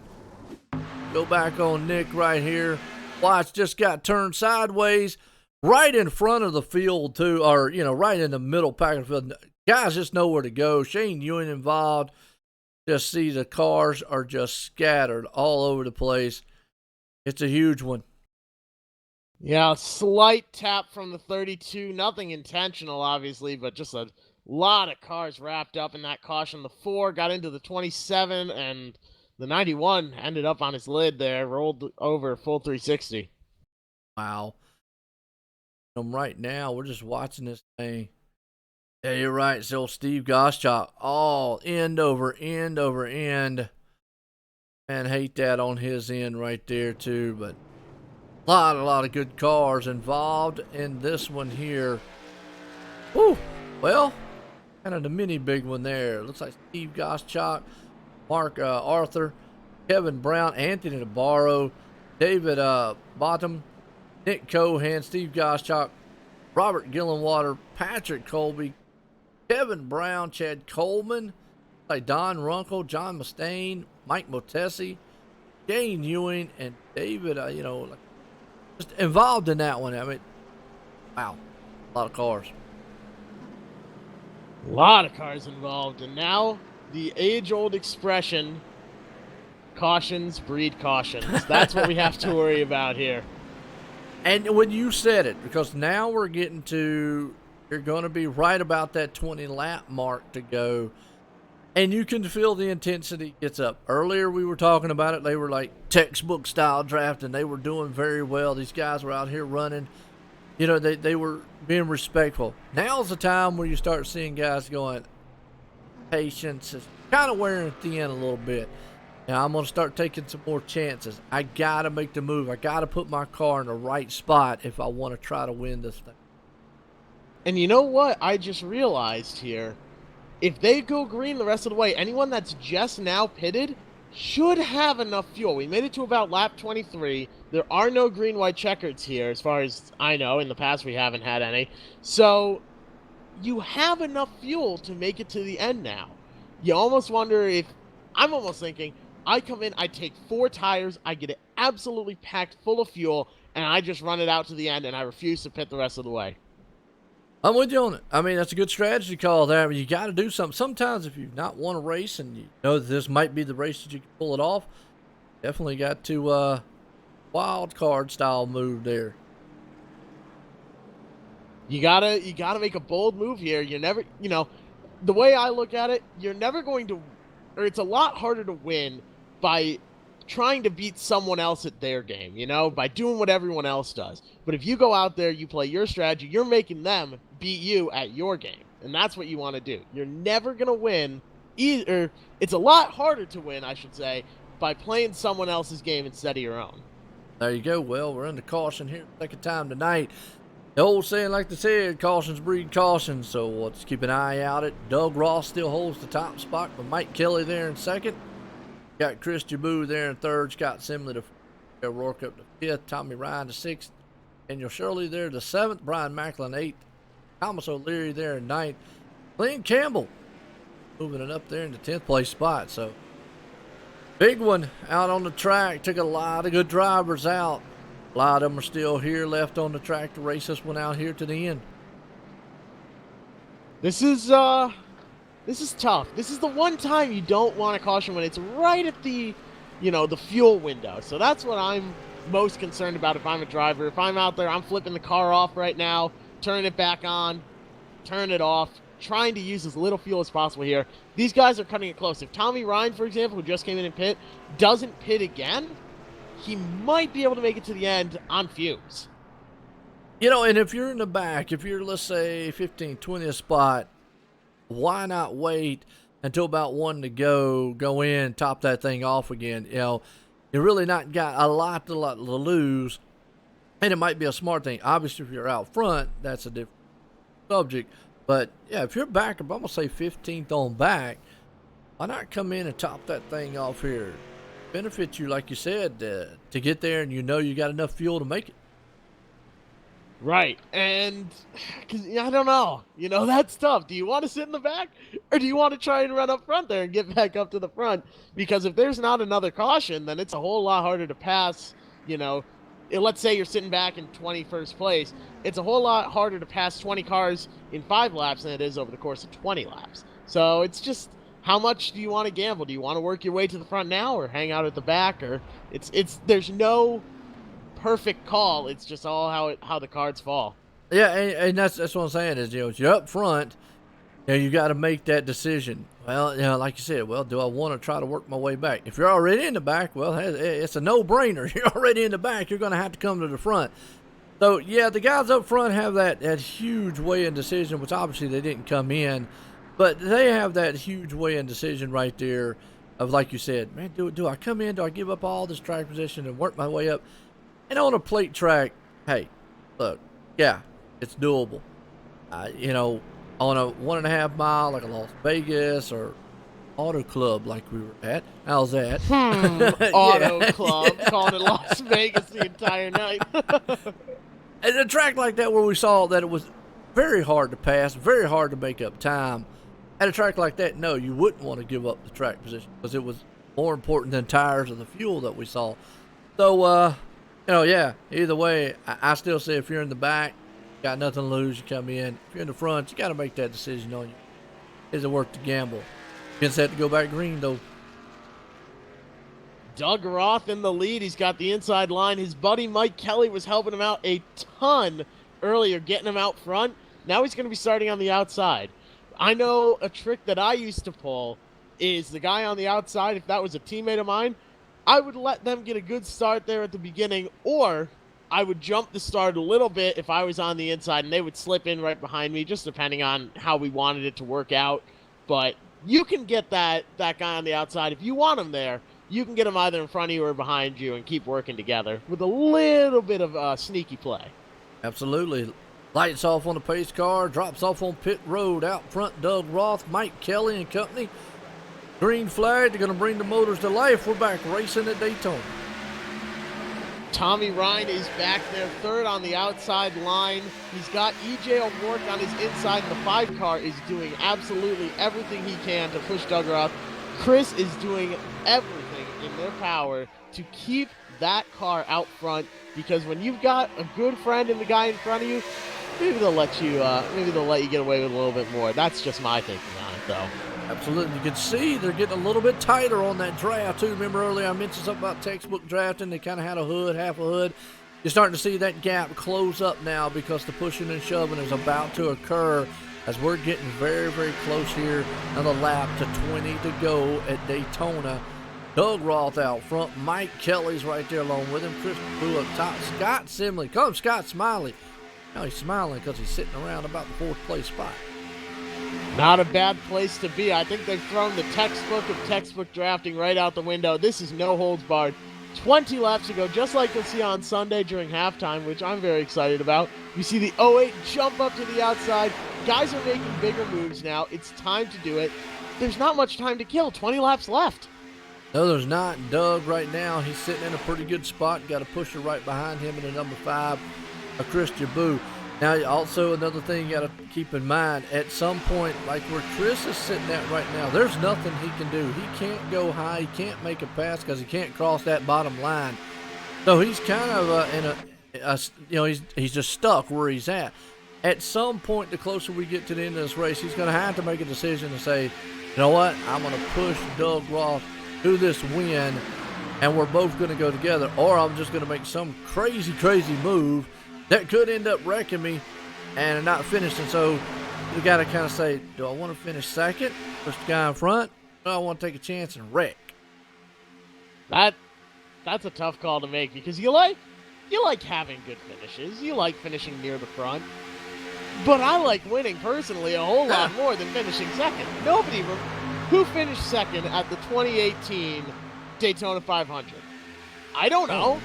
Go back on Nick right here. Watch, just got turned sideways. Right in front of the field, too, or, you know, right in the middle pack of the field. Guys just know where to go. Shane Ewing involved. Just see the cars are just scattered all over the place. It's a huge one. Yeah, slight tap from the 32. Nothing intentional, obviously, but just a lot of cars wrapped up in that caution. The 4 got into the 27, and the 91 ended up on his lid there, rolled over full 360. Wow. Right now, we're just watching this thing. Yeah, you're right. So Steve Goschalk, all end over end over end. Man, hate that on his end right there too. But a lot of good cars involved in this one here. Woo! Well, kind of the mini big one there. Looks like Steve Goschalk, Mark Arthur, Kevin Brown, Anthony Nabarro, David Bottom, Nick Cohan, Steve Goschalk, Robert Gillenwater, Patrick Colby, Kevin Brown, Chad Coleman, like Don Runkle, John Mustaine, Mike Motesi, Shane Ewing, and David, just involved in that one. I mean, wow, a lot of cars. A lot of cars involved, and now the age-old expression, cautions breed cautions. That's what we have to worry about here. And when you said it, because now we're getting to, you're going to be right about that 20 lap mark to go, and you can feel the intensity gets up. Earlier we were talking about it. They were like textbook style draft, and they were doing very well. These guys were out here running. You know, they were being respectful. Now's the time where you start seeing guys going, patience is kind of wearing thin a little bit. Now, I'm going to start taking some more chances. I got to make the move. I got to put my car in the right spot if I want to try to win this thing. And you know what? I just realized here, if they go green the rest of the way, anyone that's just now pitted should have enough fuel. We made it to about lap 23. There are no green-white checkers here, as far as I know. In the past, we haven't had any. So, you have enough fuel to make it to the end now. You almost wonder if... I'm almost thinking... I come in, I take 4 tires, I get it absolutely packed full of fuel, and I just run it out to the end, and I refuse to pit the rest of the way. I'm with you on it. I mean, that's a good strategy call there. I mean, you got to do something. Sometimes if you've not won a race and you know that this might be the race that you can pull it off, definitely got to wild card style move there. You gotta make a bold move here. You're never, the way I look at it, you're never going to, or it's a lot harder to win by trying to beat someone else at their game, by doing what everyone else does. But if you go out there, you play your strategy, you're making them beat you at your game. And that's what you want to do. You're never going to win, either. It's a lot harder to win, I should say, by playing someone else's game instead of your own. There you go. Well, we're under caution here. Second time tonight. The old saying, like they said, cautions breed caution. So let's keep an eye out. Doug Ross still holds the top spot with Mike Kelly there in second. Got Chris Jaboo there in third. Scott Simley to O'Rourke up to fifth. Tommy Ryan to sixth. Daniel Shirley there to seventh. Brian Macklin eighth. Thomas O'Leary there in ninth. Glenn Campbell moving it up there in the 10th place spot. So Big one out on the track. Took a lot of good drivers out. A lot of them are still here left on the track to race this one out here to the end. This is tough. This is the one time you don't want to caution when it's right at the, the fuel window. So that's what I'm most concerned about if I'm a driver. If I'm out there, I'm flipping the car off right now, turning it back on, turn it off, trying to use as little fuel as possible here. These guys are cutting it close. If Tommy Ryan, for example, who just came in and pit, doesn't pit again, he might be able to make it to the end on fumes. And if you're in the back, if you're, let's say, 15th, 20th spot, why not wait until about one to go in, top that thing off again? You really not got a lot to lose, and it might be a smart thing. Obviously, if you're out front, that's a different subject. But, yeah, if you're back, I'm going to say 15th on back, why not come in and top that thing off here? Benefit you, like you said, to get there and you got enough fuel to make it. Right, and because I don't know, that's tough. Do you want to sit in the back, or do you want to try and run up front there and get back up to the front? Because if there's not another caution, then it's a whole lot harder to pass. Let's say you're sitting back in 21st place, it's a whole lot harder to pass 20 cars in 5 laps than it is over the course of 20 laps. So it's just, how much do you want to gamble? Do you want to work your way to the front now, or hang out at the back? Or there's no perfect call. It's just all how the cards fall. Yeah, and that's what I'm saying is, you're up front, you got to make that decision. Well, like you said, do I want to try to work my way back? If you're already in the back, well, it's a no-brainer. You're already in the back. You're going to have to come to the front. So, yeah, the guys up front have that huge weigh-in decision, which obviously they didn't come in, but they have that huge weigh-in decision right there of, like you said, man, do I come in? Do I give up all this track position and work my way up? And on a plate track, hey, look, yeah, it's doable. On a 1.5 mile like a Las Vegas or Auto Club like we were at. How's that? Auto Club, calling it Las Vegas the entire night. And a track like that where we saw that it was very hard to pass, very hard to make up time. At a track like that, no, you wouldn't want to give up the track position because it was more important than tires and the fuel that we saw. So, yeah, either way, I still say if you're in the back, got nothing to lose, you come in. If you're in the front, you got to make that decision on you. Is it worth the gamble? Gonna have to go back green, though. Doug Roth in the lead. He's got the inside line. His buddy Mike Kelly was helping him out a ton earlier, getting him out front. Now he's going to be starting on the outside. I know a trick that I used to pull is the guy on the outside, if that was a teammate of mine, I would let them get a good start there at the beginning, or I would jump the start a little bit if I was on the inside, and they would slip in right behind me, just depending on how we wanted it to work out. But you can get that guy on the outside. If you want him there, you can get him either in front of you or behind you and keep working together with a little bit of sneaky play. Absolutely. Lights off on the pace car, drops off on pit road. Out front, Doug Roth, Mike Kelly and company. Green flag, they're going to bring the motors to life. We're back racing at Daytona. Tommy Ryan is back there, third on the outside line. He's got EJ O'Rourke on his inside, and the 5 car is doing absolutely everything he can to push Doug Roth. Chris is doing everything in their power to keep that car out front, because when you've got a good friend and the guy in front of you, maybe they'll let you get away with a little bit more. That's just my thinking on it, though. Absolutely. You can see they're getting a little bit tighter on that draft, too. Remember earlier I mentioned something about textbook drafting. They kind of had a hood, half a hood. You're starting to see that gap close up now because the pushing and shoving is about to occur as we're getting very, very close here. Another lap to 20 to go at Daytona. Doug Roth out front. Mike Kelly's right there along with him. Chris Boo up top. Scott Simley. Call him Scott Smiley. Now he's smiling because he's sitting around about the 4th place spot. Not a bad place to be. I think they've thrown the textbook of textbook drafting right out the window. This is no holds barred. 20 laps to go, just like you'll see on Sunday during halftime, which I'm very excited about. You see the 08 jump up to the outside. Guys are making bigger moves now. It's time to do it. There's not much time to kill. 20 laps left. No, there's not. Doug right now, he's sitting in a pretty good spot. Got a pusher right behind him in the number 5, Chris Boo. Now, also another thing you got to keep in mind, at some point, like where Chris is sitting at right now, there's nothing he can do. He can't go high. He can't make a pass because he can't cross that bottom line. So he's kind of he's just stuck where he's at. At some point, the closer we get to the end of this race, he's going to have to make a decision to say, you know what, I'm going to push Doug Ross to this win, and we're both going to go together, or I'm just going to make some crazy, crazy move that could end up wrecking me and not finishing. So we got to kind of say, do I want to finish second, push the guy in front, or do I want to take a chance and wreck? That's a tough call to make because you like having good finishes. You like finishing near the front. But I like winning personally a whole lot more than finishing second. Who finished second at the 2018 Daytona 500? I don't know.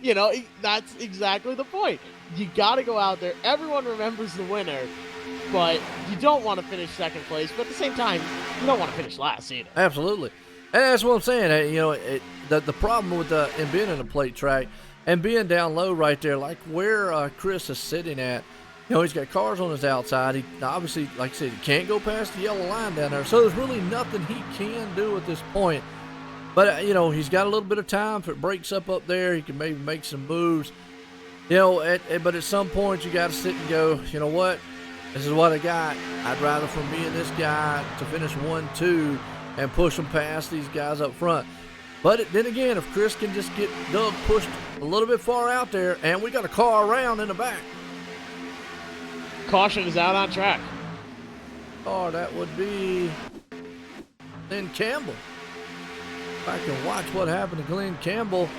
You know, that's exactly the point. You got to go out there. Everyone remembers the winner, but you don't want to finish second place. But at the same time, you don't want to finish last either. Absolutely. And that's what I'm saying. You know, the problem with in being in a plate track and being down low right there, like where Chris is sitting at, you know, he's got cars on his outside. He obviously, like I said, he can't go past the yellow line down there. So there's really nothing he can do at this point. But, you know, he's got a little bit of time. If it breaks up there, he can maybe make some moves. You know, but at some point you got to sit and go, you know what? This is what I got. I'd rather for me and this guy to finish 1-2 and push them past these guys up front. But then again, if Chris can just get Doug pushed a little bit far out there, and we got a car around in the back. Caution is out on track. Oh, that would be Glenn Campbell. If I can watch what happened to Glenn Campbell.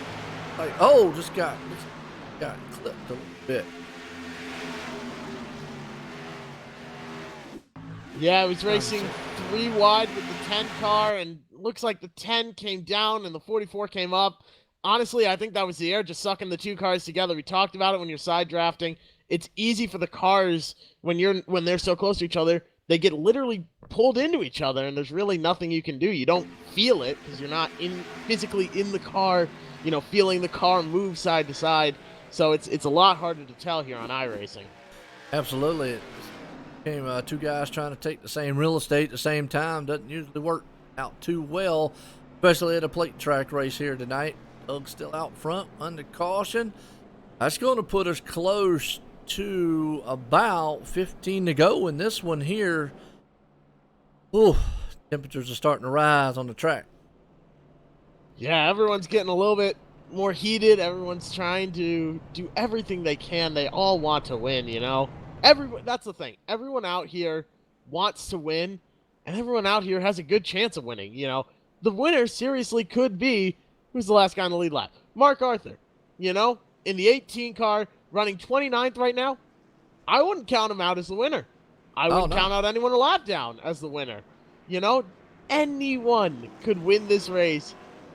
Like, oh, just got clipped a little bit. Yeah, he was racing 3 wide with the 10 car, and looks like the 10 came down and the 44 came up. Honestly, I think that was the air just sucking the 2 cars together. We talked about it when you're side drafting. It's easy for the cars when they're so close to each other. They get literally pulled into each other, and there's really nothing you can do. You don't feel it because you're not physically in the car, you know, feeling the car move side to side. So it's a lot harder to tell here on iRacing. Absolutely. It became 2 guys trying to take the same real estate at the same time. Doesn't usually work out too well, especially at a plate track race here tonight. Doug's still out front under caution. That's going to put us close to about 15 to go in this one here. Ooh, temperatures are starting to rise on the track. Yeah, everyone's getting a little bit more heated. Everyone's trying to do everything they can. They all want to win, you know. That's the thing. Everyone out here wants to win, and everyone out here has a good chance of winning, you know. The winner seriously could be, who's the last guy on the lead lap? Mark Arthur, you know, in the 18 car, running 29th right now. I wouldn't count him out as the winner. I wouldn't count out anyone a lap down as the winner. You know, anyone could win this race.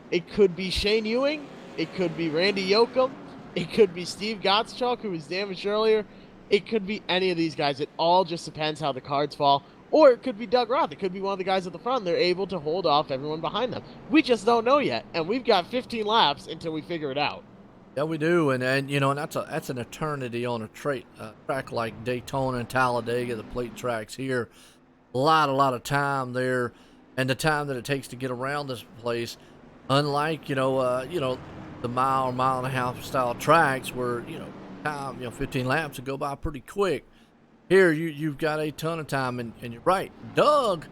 It could be Shane Ewing. It could be Randy Yoakum. It could be Steve Gottschalk, who was damaged earlier. It could be any of these guys. It all just depends how the cards fall. Or it could be Doug Roth. It could be one of the guys at the front. They're able to hold off everyone behind them. We just don't know yet. And we've got 15 laps until we figure it out. Yeah, we do, and you know, and that's an eternity on a track like Daytona and Talladega, the plate tracks here. A lot of time there, and the time that it takes to get around this place. Unlike the mile and a half style tracks where 15 laps would go by pretty quick. Here you've got a ton of time, and you're right, Doug.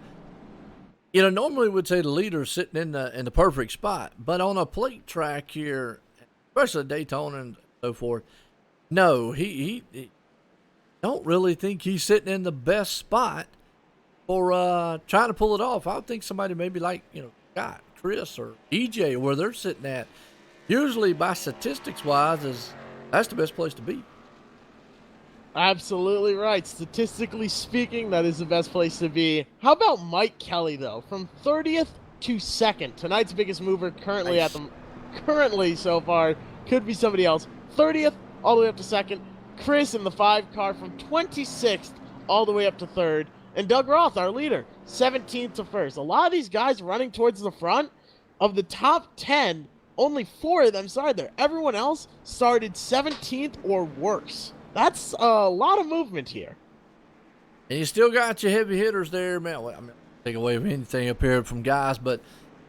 You know, normally we'd say the leader is sitting in the perfect spot, but on a plate track here, especially Daytona and so forth, no, he don't really think he's sitting in the best spot for trying to pull it off. I would think somebody maybe like Scott, Chris, or EJ, where they're sitting at, usually by statistics wise, that's the best place to be. Absolutely right. Statistically speaking, that is the best place to be. How about Mike Kelly, though? From 30th to 2nd. Tonight's biggest mover currently nice. Currently so far. Could be somebody else. 30th all the way up to 2nd. Chris in the 5 car from 26th all the way up to 3rd. And Doug Roth, our leader, 17th to 1st. A lot of these guys running towards the front. Of the top 10, only 4 of them started there. Everyone else started 17th or worse. That's a lot of movement here. And you still got your heavy hitters there, man. Well, I mean, take away anything up here from guys, but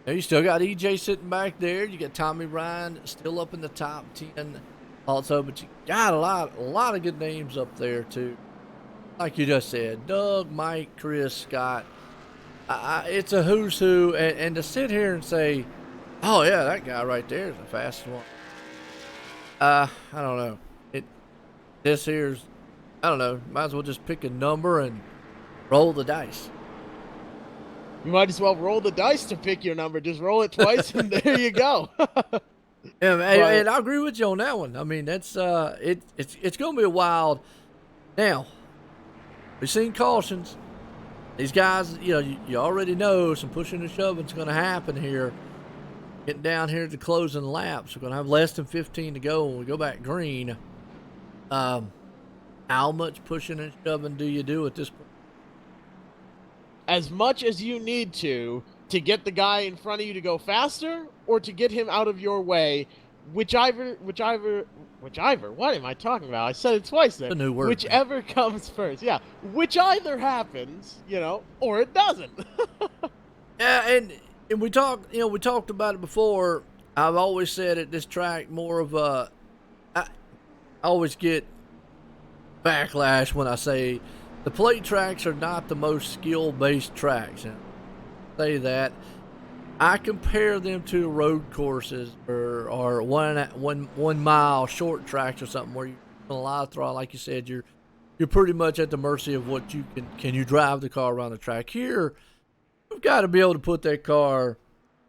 you still got EJ sitting back there. You got Tommy Ryan still up in the top 10 also, but you got a lot of good names up there too. Like you just said, Doug, Mike, Chris, Scott. It's a who's who, and to sit here and say, oh yeah, that guy right there is the fastest one. I don't know. This here's, I don't know. Might as well just pick a number and roll the dice. You might as well roll the dice to pick your number. Just roll it twice, and there you go. Yeah, and I agree with you on that one. I mean, that's it's going to be a wild. Now, we've seen cautions. These guys, you already know some pushing and shoving is going to happen here. Getting down here to closing laps. We're going to have less than 15 to go when we go back green. How much pushing and shoving do you do at this point? As much as you need to get the guy in front of you to go faster, or to get him out of your way, whichever. What am I talking about? I said it twice there. A new word. Whichever comes first. Yeah, which either happens, or it doesn't. Yeah, and we talked about it before. I've always said at this track more of a. I always get backlash when I say the plate tracks are not the most skill-based tracks. And I say that. I compare them to road courses or 1 mile short tracks or something where you a lot of throttle. Like you said, you're pretty much at the mercy of what you can you drive the car around the track. Here, you've got to be able to put that car,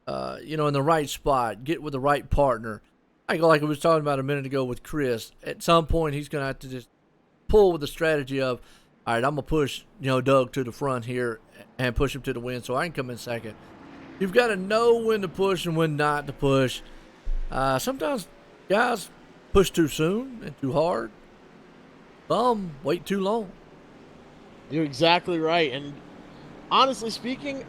in the right spot, get with the right partner. Like I was talking about a minute ago with Chris. At some point, he's going to have to just pull with the strategy of, all right, I'm going to push, Doug to the front here and push him to the win so I can come in second. You've got to know when to push and when not to push. Sometimes guys push too soon and too hard. Some wait too long. You're exactly right. And honestly speaking,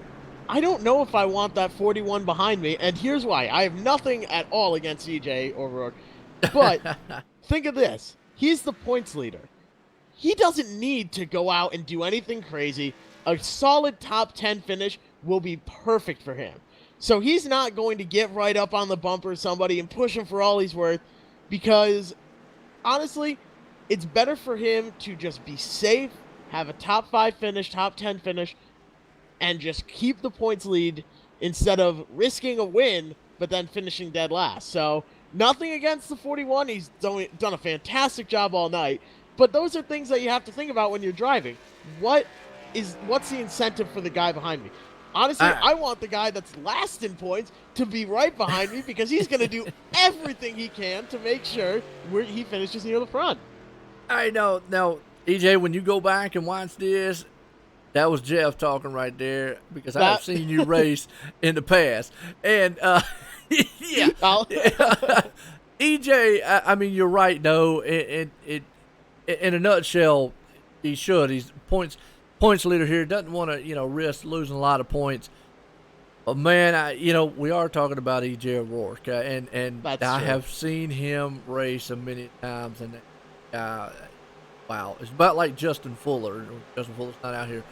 I don't know if I want that 41 behind me. And here's why. I have nothing at all against EJ O'Rourke. But think of this. He's the points leader. He doesn't need to go out and do anything crazy. A solid top 10 finish will be perfect for him. So he's not going to get right up on the bumper of somebody and push him for all he's worth, because honestly, it's better for him to just be safe, have a top 5 finish, top 10 finish, and just keep the points lead instead of risking a win but then finishing dead last. So nothing against the 41. He's done a fantastic job all night. But those are things that you have to think about when you're driving. What's the incentive for the guy behind me? Honestly, I want the guy that's last in points to be right behind me, because he's going to do everything he can to make sure he finishes near the front. I know. Now, EJ, when you go back and watch this, that was Jeff talking right there, because I've seen you race in the past. And, yeah. EJ, I mean, you're right, though. In a nutshell, he should. He's points leader here. Doesn't want to, risk losing a lot of points. But man, we are talking about EJ O'Rourke, and I have seen him race a many times, and wow, it's about like Justin Fuller. Justin Fuller's not out here.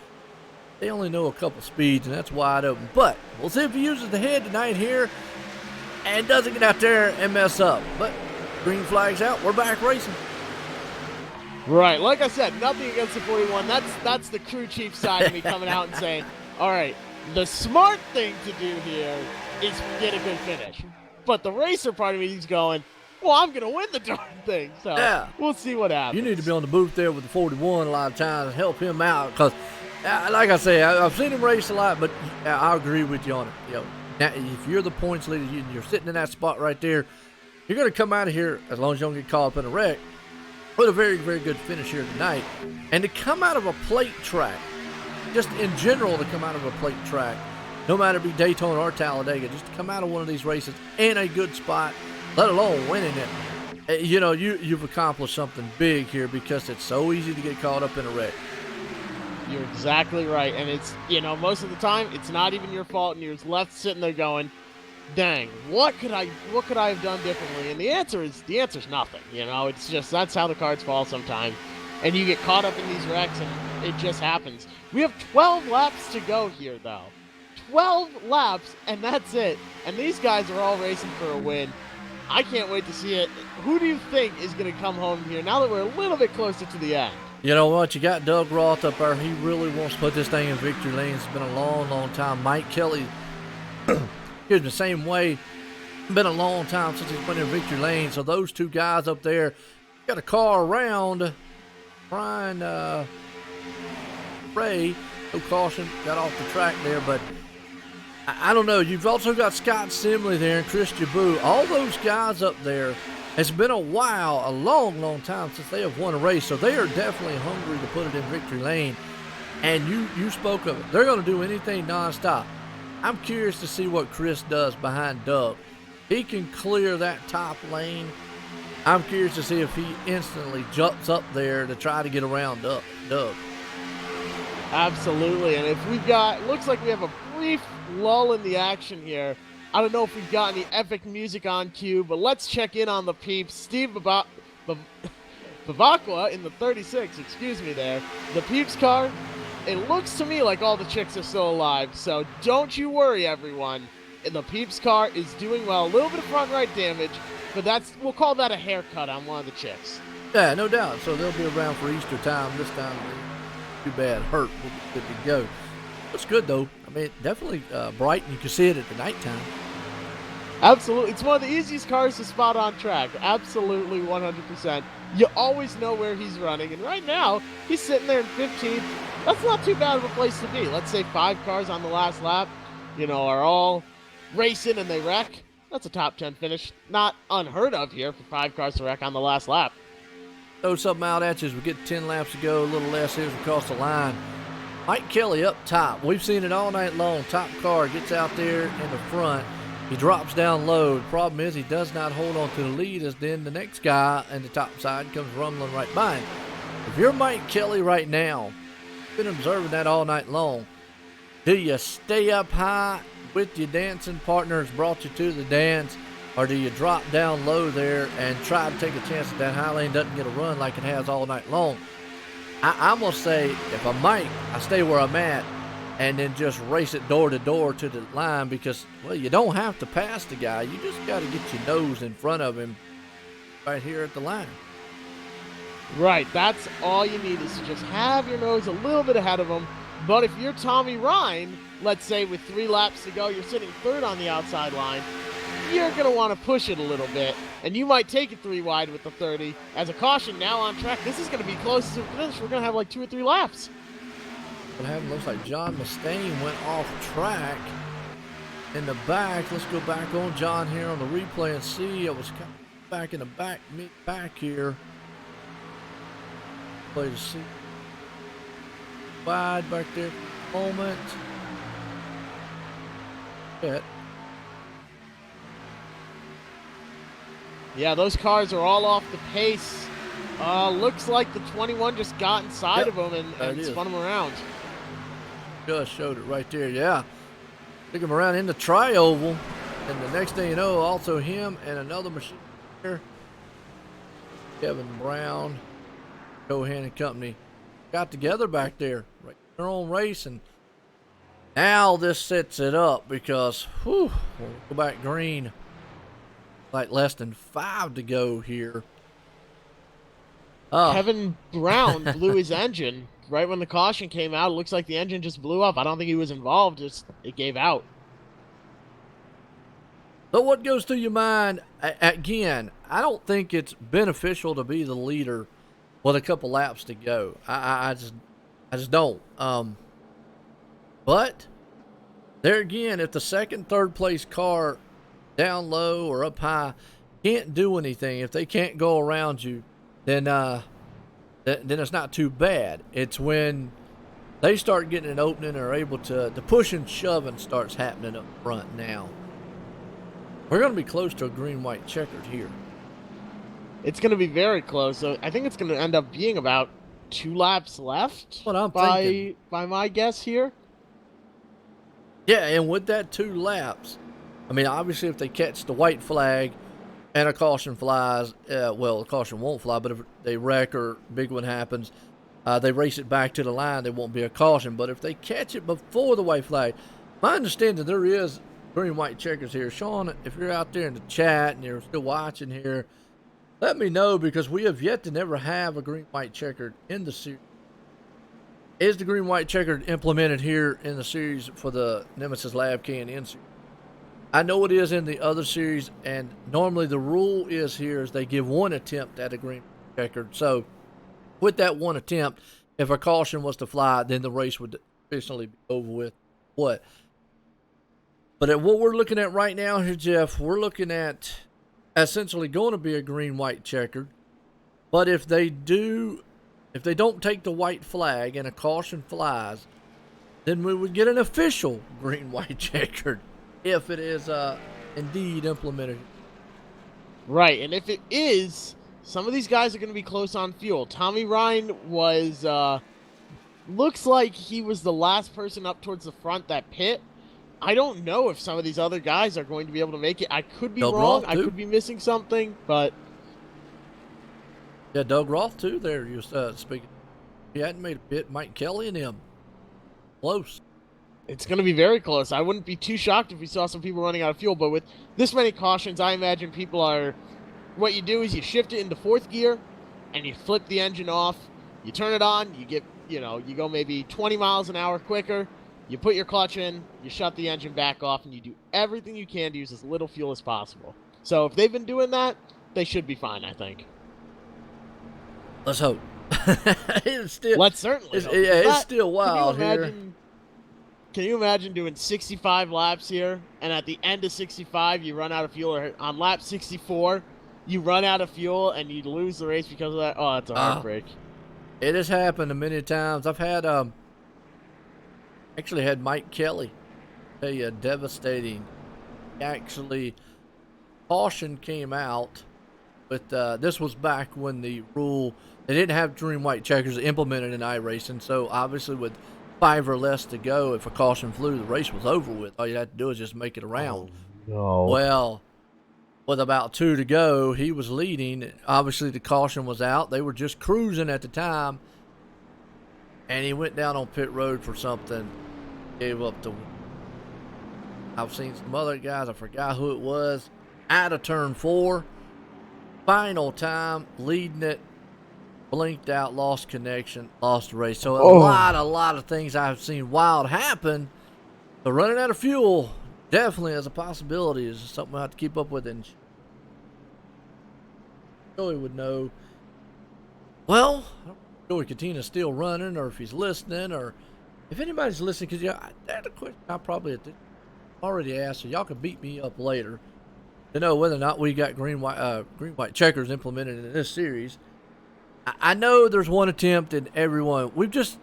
They only know a couple speeds, and that's wide open. But we'll see if he uses the head tonight here and doesn't get out there and mess up. But green flag's out. We're back racing. Right. Like I said, nothing against the 41. That's the crew chief side of me coming out and saying, all right, the smart thing to do here is get a good finish. But the racer part of me is going, well, I'm going to win the darn thing. So yeah, we'll see what happens. You need to be on the booth there with the 41 a lot of times and help him out, because like I say, I've seen him race a lot, but I agree with you on it. Now, if you're the points leader, you're sitting in that spot right there, you're going to come out of here, as long as you don't get caught up in a wreck, with a very, very good finish here tonight. And to come out of a plate track, just in general, to come out of a plate track, no matter if it be Daytona or Talladega, just to come out of one of these races in a good spot, let alone winning it, you've accomplished something big here, because it's so easy to get caught up in a wreck. You're exactly right. And it's, most of the time, it's not even your fault, and you're left sitting there going, dang, what could I have done differently? And the answer's nothing. You know, it's just that's how the cards fall sometimes, and you get caught up in these wrecks, and it just happens. We have 12 laps to go here, though. 12 laps, and that's it. And these guys are all racing for a win. I can't wait to see it. Who do you think is going to come home here now that we're a little bit closer to the end? You know what? You got Doug Roth up there. He really wants to put this thing in victory lane. It's been a long, long time. Mike Kelly, excuse me, same way. Been a long time since he's been in victory lane. So those two guys up there got a car around. Brian Ray, no caution, got off the track there, but I don't know. You've also got Scott Simley there and Chris Jaboo. All those guys up there. It's been a while, a long, long time since they have won a race, so they are definitely hungry to put it in victory lane. And you spoke of it. They're going to do anything nonstop. I'm curious to see what Chris does behind Doug. He can clear that top lane. I'm curious to see if he instantly jumps up there to try to get around Doug. Absolutely, and if we've got, looks like we have a brief lull in the action here. I don't know if we've got any epic music on cue, but let's check in on the peeps. Steve Bavacqua in the 36, excuse me there. The peeps car, it looks to me like all the chicks are still alive, so don't you worry, everyone. The peeps car is doing well. A little bit of front right damage, but we'll call that a haircut on one of the chicks. Yeah, no doubt. So they'll be around for Easter time. This time, too bad, hurt, we'll be good to go. It's good, though. I mean, definitely bright, and you can see it at the nighttime. Absolutely. It's one of the easiest cars to spot on track. Absolutely, 100%. You always know where he's running, and right now, he's sitting there in 15th. That's not too bad of a place to be. Let's say 5 cars on the last lap, are all racing and they wreck. That's a top 10 finish. Not unheard of here for 5 cars to wreck on the last lap. Throw something out at you as we get 10 laps to go, a little less here as we cross the line. Mike Kelly up top. We've seen it all night long. Top car gets out there in the front. He drops down low. The problem is he does not hold on to the lead, as then the next guy on the top side comes rumbling right by him. If you're Mike Kelly right now, been observing that all night long, do you stay up high with your dancing partners brought you to the dance, or do you drop down low there and try to take a chance that high lane doesn't get a run like it has all night long? I'm going to say, if I'm Mike, I stay where I'm at and then just race it door to door to the line, because, well, you don't have to pass the guy. You just got to get your nose in front of him right here at the line. Right, that's all you need, is to just have your nose a little bit ahead of him. But if you're Tommy Ryan, let's say with 3 laps to go, you're sitting third on the outside line, you're going to want to push it a little bit, and you might take it 3 wide with the 30. As a caution, now on track, this is going to be close to finish. We're going to have like 2 or 3 laps. What happened? Looks like John Mustaine went off track in the back. Let's go back on John here on the replay and see. It was back in the back, back here. Play to see. Wide back there for a moment. Yeah, those cars are all off the pace. Looks like the 21 just got inside of him and spun him around. Just showed it right there, yeah. Took him around in the tri-oval. And the next thing you know, also him and another machine here, Kevin Brown, Cohan and company, got together back there. Right, their own race. And now this sets it up because, we'll go back green. Like less than 5 to go here. Kevin Brown blew his engine right when the caution came out. It looks like the engine just blew up. I don't think he was involved. Just it gave out. So what goes through your mind? Again, I don't think it's beneficial to be the leader with a couple laps to go. I just don't. But there again, if the second, third place car down low or up high can't do anything, if they can't go around you, then it's not too bad. It's when they start getting an opening or able to, the push and shoving starts happening up front now. We're going to be close to a green-white checkered here. It's going to be very close. So I think it's going to end up being about 2 laps left. What I'm thinking. By my guess here. Yeah, and with that 2 laps, I mean, obviously, if they catch the white flag and a caution flies, well, a caution won't fly, but if they wreck or big one happens, they race it back to the line, there won't be a caution. But if they catch it before the white flag, my understanding there is green white checkers here. Sean, if you're out there in the chat and you're still watching here, let me know, because we have yet to never have a green white checkered in the series. Is the green white checkered implemented here in the series for the Nemesis Lab K&N series? I know it is in the other series, and normally the rule is here is they give one attempt at a green checkered. So with that one attempt, if a caution was to fly, then the race would officially be over with. But at what we're looking at right now here, Jeff, we're looking at essentially going to be a green white checkered. But if they don't take the white flag and a caution flies, then we would get an official green white checkered, if it is indeed implemented. Right, and if it is, some of these guys are going to be close on fuel. Tommy Ryan was, looks like he was the last person up towards the front that pit. I don't know if some of these other guys are going to be able to make it. I could be wrong. I could be missing something, but... Yeah, Doug Roth, too, there. You speaking. He hadn't made a pit. Mike Kelly and him. Close. It's going to be very close. I wouldn't be too shocked if we saw some people running out of fuel, but with this many cautions, I imagine people are... What you do is you shift it into fourth gear, and you flip the engine off. You turn it on, you get, you go maybe 20 miles an hour quicker. You put your clutch in, you shut the engine back off, and you do everything you can to use as little fuel as possible. So if they've been doing that, they should be fine, I think. Let's hope. Let's certainly hope. Yeah, it's still wild here. Can you imagine doing 65 laps here, and at the end of 65, you run out of fuel, or on lap 64, you run out of fuel, and you lose the race because of that? Oh, it's a heartbreak. It has happened many times. I've had, actually had Mike Kelly tell you devastating. Actually, caution came out, but this was back when the rule, they didn't have green white checkers implemented in iRacing, so obviously with 5 or less to go, if a caution flew, the race was over with. All you had to do is just make it around. Oh, no. Well, with about 2 to go, he was leading. Obviously, the caution was out. They were just cruising at the time, and he went down on pit road for something, gave up the win. I've seen some other guys, I forgot who it was, out of turn 4, final time, leading it, blinked out, lost connection, lost the race. So a lot of things I've seen wild happen. So running out of fuel definitely is a possibility. Is something I have to keep up with. And Joey would know. Well, I don't know if Joey Catina's still running, or if he's listening, or if anybody's listening, because that's a question I probably already asked, so y'all can beat me up later to know whether or not we got green white checkers implemented in this series. I know there's one attempt in every one. We've just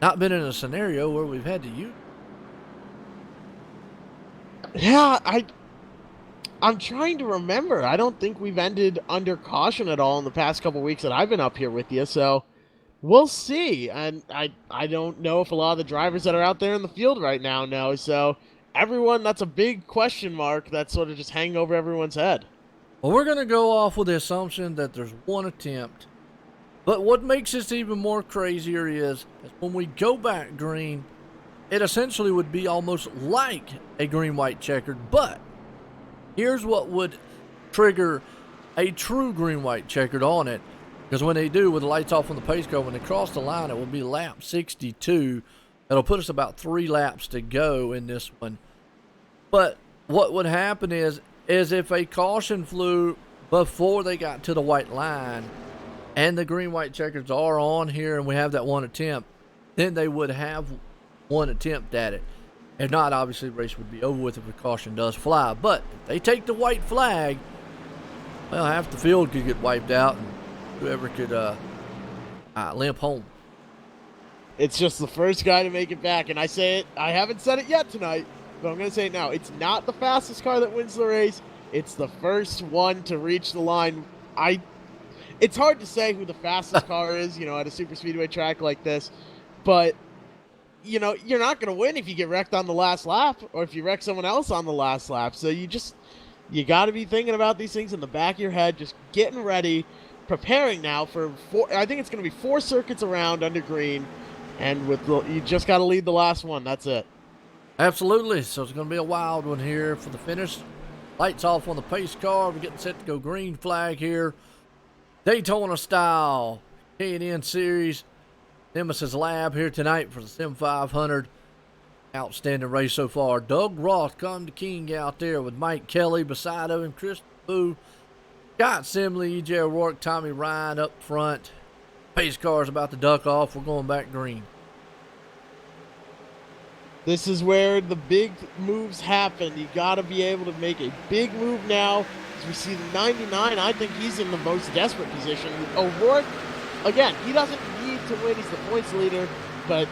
not been in a scenario where we've had to use. Yeah, I'm trying to remember. I don't think we've ended under caution at all in the past couple weeks that I've been up here with you, so we'll see. And I don't know if a lot of the drivers that are out there in the field right now know, so everyone, that's a big question mark that's sort of just hanging over everyone's head. Well, we're going to go off with the assumption that there's one attempt. But what makes this even more crazier is when we go back green, it essentially would be almost like a green-white checkered. But here's what would trigger a true green-white checkered on it. Because when they do, with the lights off on the pace car, when they cross the line, it will be lap 62. It'll put us about 3 laps to go in this one. But what would happen is if a caution flew before they got to the white line, and the green-white checkers are on here, and we have that one attempt, then they would have one attempt at it. If not, obviously, the race would be over with if the caution does fly. But if they take the white flag, well, half the field could get wiped out, and whoever could limp home. It's just the first guy to make it back, and I say it, I haven't said it yet tonight, but I'm going to say it now. It's not the fastest car that wins the race. It's the first one to reach the line. It's hard to say who the fastest car is, at a super speedway track like this, but you know, you're not going to win if you get wrecked on the last lap or if you wreck someone else on the last lap. So you got to be thinking about these things in the back of your head, just getting ready, preparing now for I think it's going to be 4 circuits around under green, and you just got to lead the last one. That's it. Absolutely. So it's going to be a wild one here for the finish. Lights off on the pace car. We're getting set to go green flag here. Daytona style K&N Series Nemesis Lab here tonight for the Sim500. Outstanding race so far. Doug Roth come to king out there with Mike Kelly beside him, Chris Boo, Scott Simley, EJ O'Rourke, Tommy Ryan up front. Pace car's about to duck off. We're going back green. This is where the big moves happen. You got to be able to make a big move now. As we see the 99, I think he's in the most desperate position. O'Rourke, again, he doesn't need to win. He's the points leader. But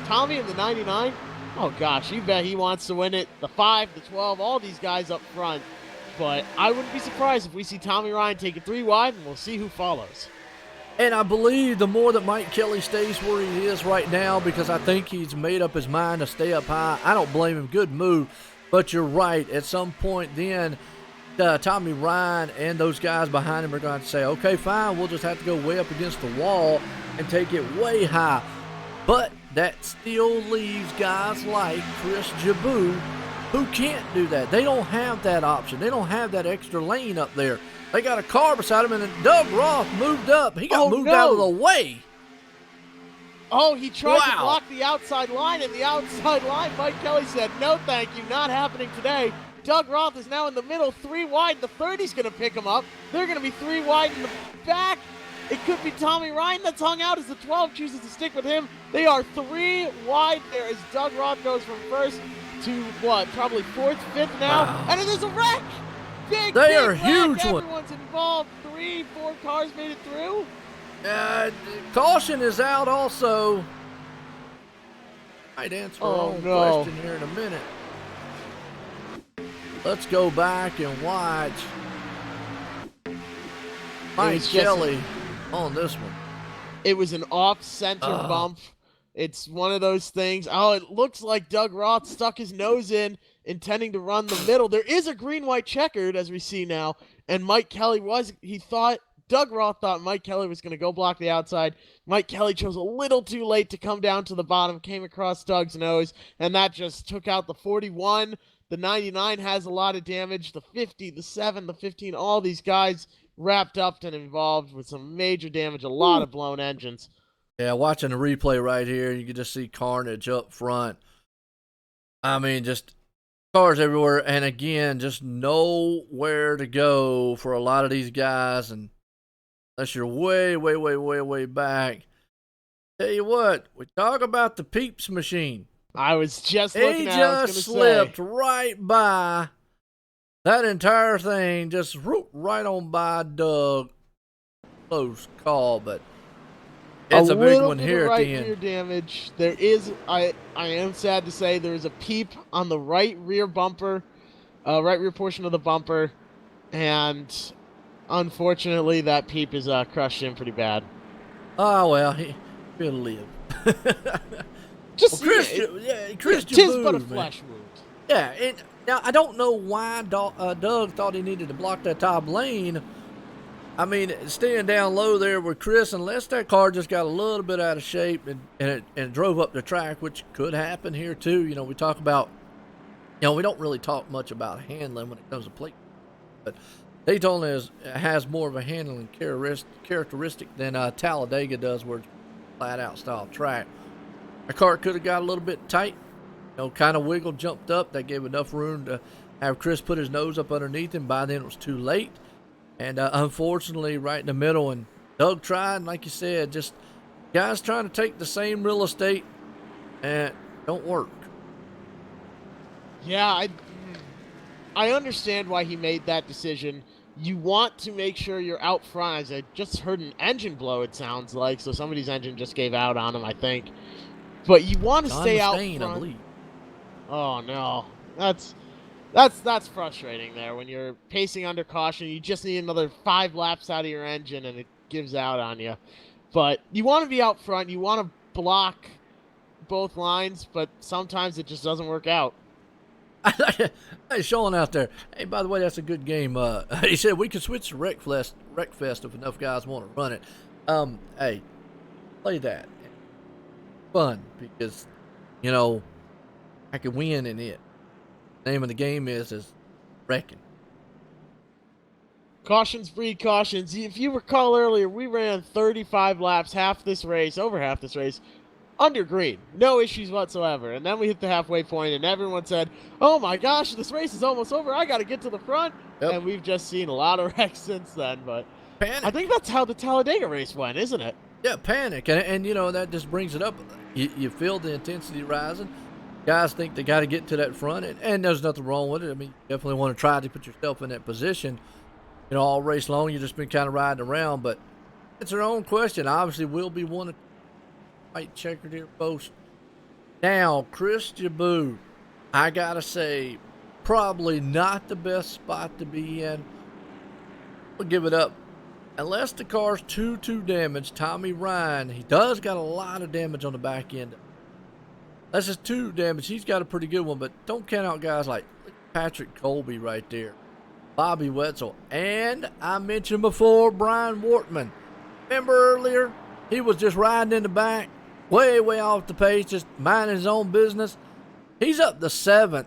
Tommy in the 99, oh gosh, you bet he wants to win it. The 5, the 12, all these guys up front. But I wouldn't be surprised if we see Tommy Ryan take it 3 wide, and we'll see who follows. And I believe the more that Mike Kelly stays where he is right now, because I think he's made up his mind to stay up high. I don't blame him. Good move. But you're right. At some point then, Tommy Ryan and those guys behind him are going to say, okay, fine, we'll just have to go way up against the wall and take it way high. But that still leaves guys like Chris Jaboo who can't do that. They don't have that option. They don't have that extra lane up there. They got a car beside him, and then Doug Roth moved up. He got moved out of the way. Oh, he tried to block the outside line, and the outside line, Mike Kelly said, no, thank you, not happening today. Doug Roth is now in the middle, 3 wide. The 30's going to pick him up. They're going to be 3 wide in the back. It could be Tommy Ryan that's hung out as the 12 chooses to stick with him. They are 3 wide there as Doug Roth goes from first to, what, probably 4th, 5th now. Wow. And there's a wreck. Big are huge wreck. one. Everyone's involved. 3, 4 cars made it through. Caution is out also. Might answer our own question here in a minute. Let's go back and watch Mike Kelly on this one. It was an off-center bump. It's one of those things. Oh, it looks like Doug Roth stuck his nose in, intending to run the middle. There is a green-white checkered, as we see now, and Doug Roth thought Mike Kelly was going to go block the outside. Mike Kelly chose a little too late to come down to the bottom, came across Doug's nose, and that just took out the 41. The 99 has a lot of damage. The 50, the 7, the 15, all these guys wrapped up and involved with some major damage, a lot of blown engines. Yeah, watching the replay right here, you can just see carnage up front. I mean, just cars everywhere, and again, just nowhere to go for a lot of these guys, and unless you're way, way, way, way, way back. Tell you what, we talk about the Peeps machine. I was just looking at it. He just slipped right by that entire thing, just right on by Doug. Close call, but it's a big one here at the end. Rear damage. There is, I am sad to say, there is a peep on the right rear bumper, right rear portion of the bumper, and unfortunately that peep is crushed in pretty bad. Oh well, he'll live. Just well, Chris, tis but a flesh wound. Yeah, and now I don't know why Doug thought he needed to block that top lane. I mean, staying down low there with Chris, unless that car just got a little bit out of shape and it drove up the track, which could happen here too. You know, we talk about, you know, we don't really talk much about handling when it comes to plate, but Daytona has more of a handling characteristic than Talladega does, where it's flat out style track. The car could have got a little bit tight, you know, kind of wiggled, jumped up. That gave enough room to have Chris put his nose up underneath him. By then it was too late. And unfortunately, right in the middle, and Doug tried, and like you said, just guys trying to take the same real estate, and it don't work. Yeah, I understand why he made that decision. You want to make sure you're out front. As I just heard an engine blow, it sounds like, so somebody's engine just gave out on him, I think. But you want to stay out front. I believe. Oh no, that's frustrating there when you're pacing under caution. You just need another 5 laps out of your engine, and it gives out on you. But you want to be out front. You want to block both lines, but sometimes it just doesn't work out. Hey, Sean out there. Hey, by the way, that's a good game. He said we could switch to Wreckfest if enough guys want to run it. Hey, play that. Fun because, you know, I can win in it. Name of the game is wrecking. Cautions breed cautions. If you recall earlier, we ran 35 laps, over half this race, under green. No issues whatsoever. And then we hit the halfway point, and everyone said, oh my gosh, this race is almost over. I got to get to the front. Yep. And we've just seen a lot of wrecks since then. But Panic. I think that's how the Talladega race went, isn't it? Yeah, panic. And you know, that just brings it up. You feel the intensity rising. Guys think they got to get to that front, and there's nothing wrong with it. I mean, you definitely want to try to put yourself in that position. You know, all race long, you've just been kind of riding around, but it's their own question. Obviously, we'll be one of white checkered here, folks. Now, Chris Jaboo, I got to say, probably not the best spot to be in. We'll give it up. Unless the car's too damaged, Tommy Ryan, he does got a lot of damage on the back end. That's just too damaged. He's got a pretty good one, but don't count out guys like Patrick Colby right there. Bobby Wetzel, and I mentioned before Brian Wortman. Remember earlier, he was just riding in the back, way off the pace, just minding his own business. He's up to 7th.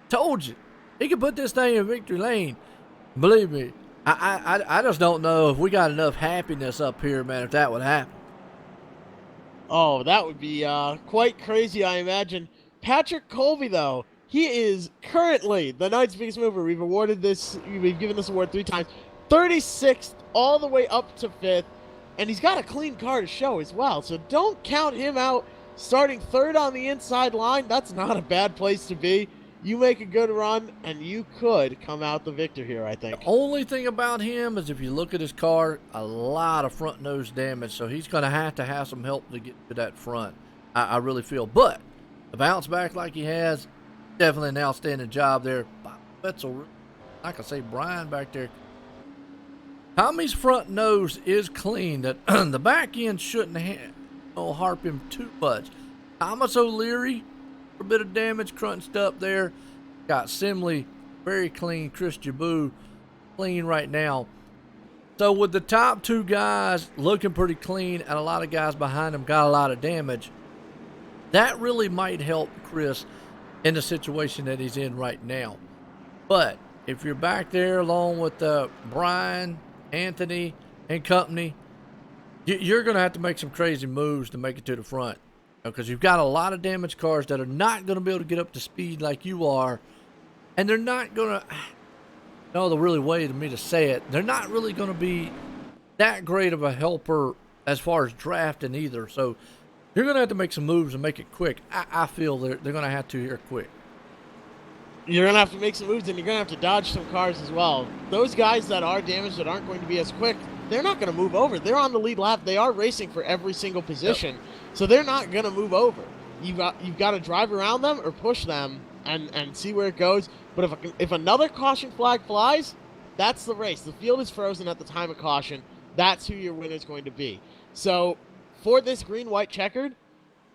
Told you, he could put this thing in victory lane. Believe me, I just don't know if we got enough happiness up here, man, if that would happen. Oh, that would be quite crazy, I imagine. Patrick Colby, though, he is currently the night's biggest mover. We've given this award 3 times. 36th all the way up to 5th. And he's got a clean car to show as well. So don't count him out. Starting 3rd on the inside line, that's not a bad place to be. You make a good run, and you could come out the victor here, I think. The only thing about him is if you look at his car, a lot of front nose damage. So he's going to have some help to get to that front. I really feel. But to bounce back like he has, definitely an outstanding job there. Wetzel, like I say, Brian back there. Tommy's front nose is clean. That the back end shouldn't harp him too much. Thomas O'Leary, a bit of damage crunched up there. Got Simley very clean. Chris Jaboo clean right now. So with the top 2 guys looking pretty clean and a lot of guys behind them got a lot of damage, that really might help Chris in the situation that he's in right now. But if you're back there along with Brian, Anthony, and company, you're going to have to make some crazy moves to make it to the front, because you've got a lot of damaged cars that are not going to be able to get up to speed like you are, and they're not going to, no, the really way to me to say it, they're not really going to be that great of a helper as far as drafting either. So you're going to have to make some moves and make it quick. I feel they're going to have to here quick. You're going to have to make some moves, and you're going to have to dodge some cars as well. Those guys that are damaged, that aren't going to be as quick, they're not going to move over. They're on the lead lap. They are racing for every single position, so they're not going to move over. You've got to drive around them or push them and see where it goes. But if another caution flag flies, that's the race. The field is frozen at the time of caution. That's who your winner is going to be. So for this green-white checkered,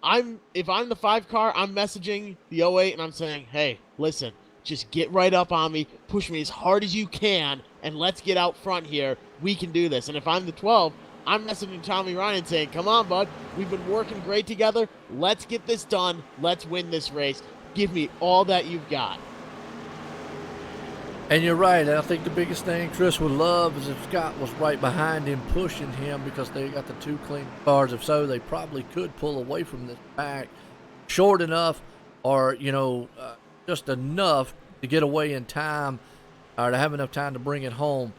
if I'm the 5 car, I'm messaging the 08 and I'm saying, hey, listen, just get right up on me, push me as hard as you can, and let's get out front here. We can do this. And if I'm the 12, I'm messaging Tommy Ryan saying, come on, bud, we've been working great together. Let's get this done. Let's win this race. Give me all that you've got. And you're right. I think the biggest thing Chris would love is if Scott was right behind him, pushing him, because they got the 2 clean cars. If so, they probably could pull away from this pack short enough, or, just enough to get away in time, or to have enough time to bring it home.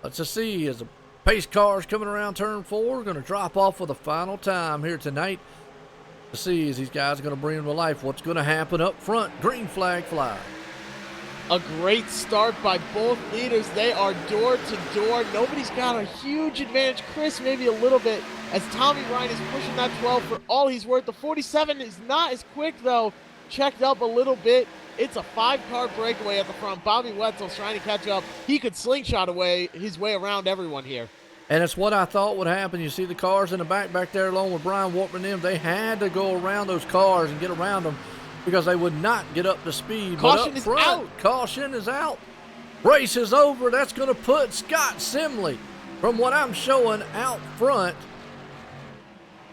Let's just see, as the pace cars coming around turn 4, going to drop off for the final time here tonight. To see as these guys are going to bring them to life. What's going to happen up front? Green flag fly. A great start by both leaders. They are door to door. Nobody's got a huge advantage. Chris maybe a little bit, as Tommy Ryan is pushing that 12 for all he's worth. The 47 is not as quick, though. Checked up a little bit. It's a 5-car breakaway at the front. Bobby Wetzel's trying to catch up. He could slingshot his way around everyone here. And it's what I thought would happen. You see the cars in the back there along with Brian Wartman and them. They had to go around those cars and get around them because they would not get up to speed. Caution but up is front, out. Caution is out. Race is over. That's going to put Scott Simley, from what I'm showing out front,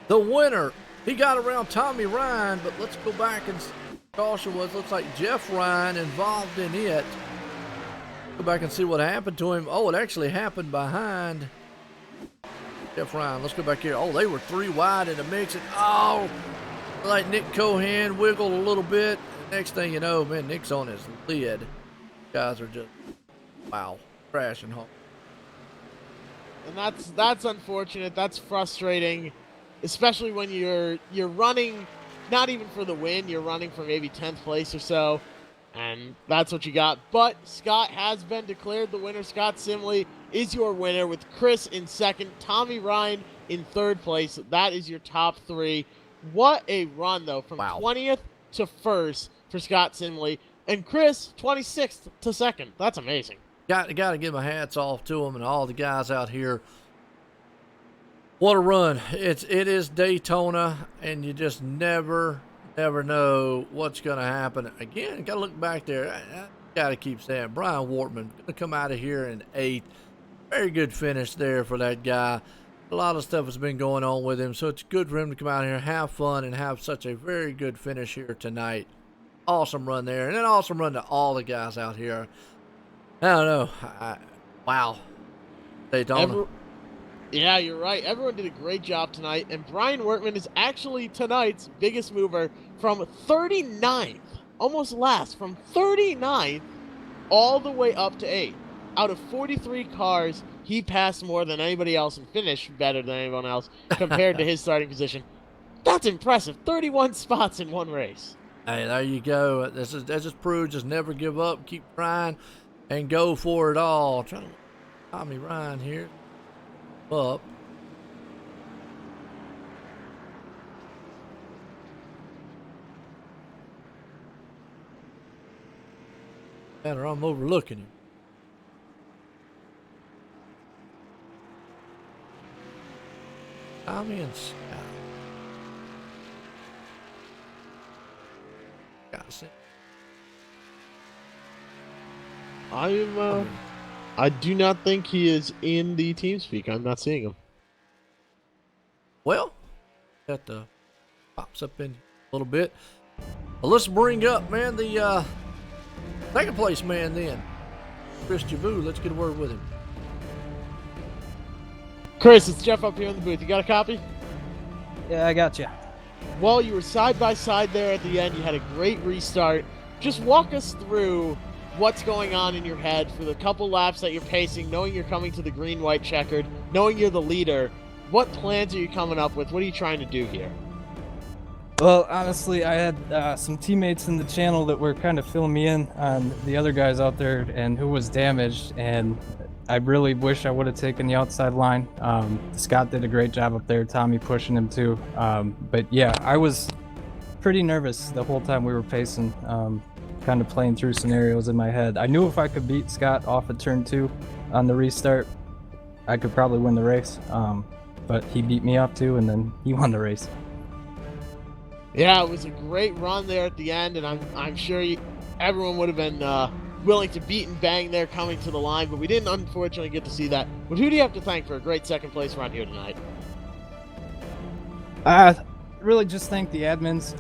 the winner. He got around Tommy Ryan, but let's go back and see what the caution was. Looks like Jeff Ryan involved in it. Go back and see what happened to him. Oh, it actually happened behind Jeff Ryan. Let's go back here. Oh, they were 3 wide in the mix. And oh, like Nick Cohan wiggled a little bit. Next thing you know, man, Nick's on his lid. Guys are just, wow, crashing home. And that's unfortunate. That's frustrating, especially when you're running not even for the win. You're running for maybe 10th place or so, and that's what you got. But Scott has been declared the winner. Scott Simley is your winner with Chris in second, Tommy Ryan in third place. That is your top 3. What a run, though, from 20th to first for Scott Simley, and Chris 26th to second. That's amazing. Got to give my hats off to them and all the guys out here. What a run. It is Daytona, and you just never know what's going to happen. Again, got to look back there. I got to keep saying, Brian Wartman going to come out of here in 8th. Very good finish there for that guy. A lot of stuff has been going on with him, so it's good for him to come out here, have fun, and have such a very good finish here tonight. Awesome run there, and an awesome run to all the guys out here. I don't know. Wow. Daytona. Yeah, you're right. Everyone did a great job tonight, and Brian Workman is actually tonight's biggest mover from 39th, almost last, from 39th all the way up to 8th. Out of 43 cars, he passed more than anybody else and finished better than anyone else compared to his starting position. That's impressive. 31 spots in one race. Hey, there you go. That just proves just never give up, keep trying, and go for it all. Trying to Tommy Ryan here. Up. Better, I'm overlooking him. Tommy and Scott. Gotta see. I do not think he is in the TeamSpeak. I'm not seeing him. Well, that pops up in a little bit. Well, let's bring up, man, the second place man then. Chris Javu. Let's get a word with him. Chris, it's Jeff up here in the booth. You got a copy? Yeah, I got you. Well, you were side by side there at the end. You had a great restart. Just walk us through what's going on in your head for the couple laps that you're pacing, knowing you're coming to the green-white checkered, knowing you're the leader. What plans are you coming up with? What are you trying to do here? Well, honestly, I had some teammates in the channel that were kind of filling me in on the other guys out there and who was damaged, and I really wish I would have taken the outside line. Scott did a great job up there, Tommy pushing him too. But yeah, I was pretty nervous the whole time we were pacing, kind of playing through scenarios in my head. I knew if I could beat Scott off of turn 2 on the restart, I could probably win the race. But he beat me off too, and then he won the race. Yeah, it was a great run there at the end, and I'm sure everyone would have been willing to beat and bang there coming to the line, but we didn't unfortunately get to see that. But who do you have to thank for a great second place run here tonight? Really just thank the admins,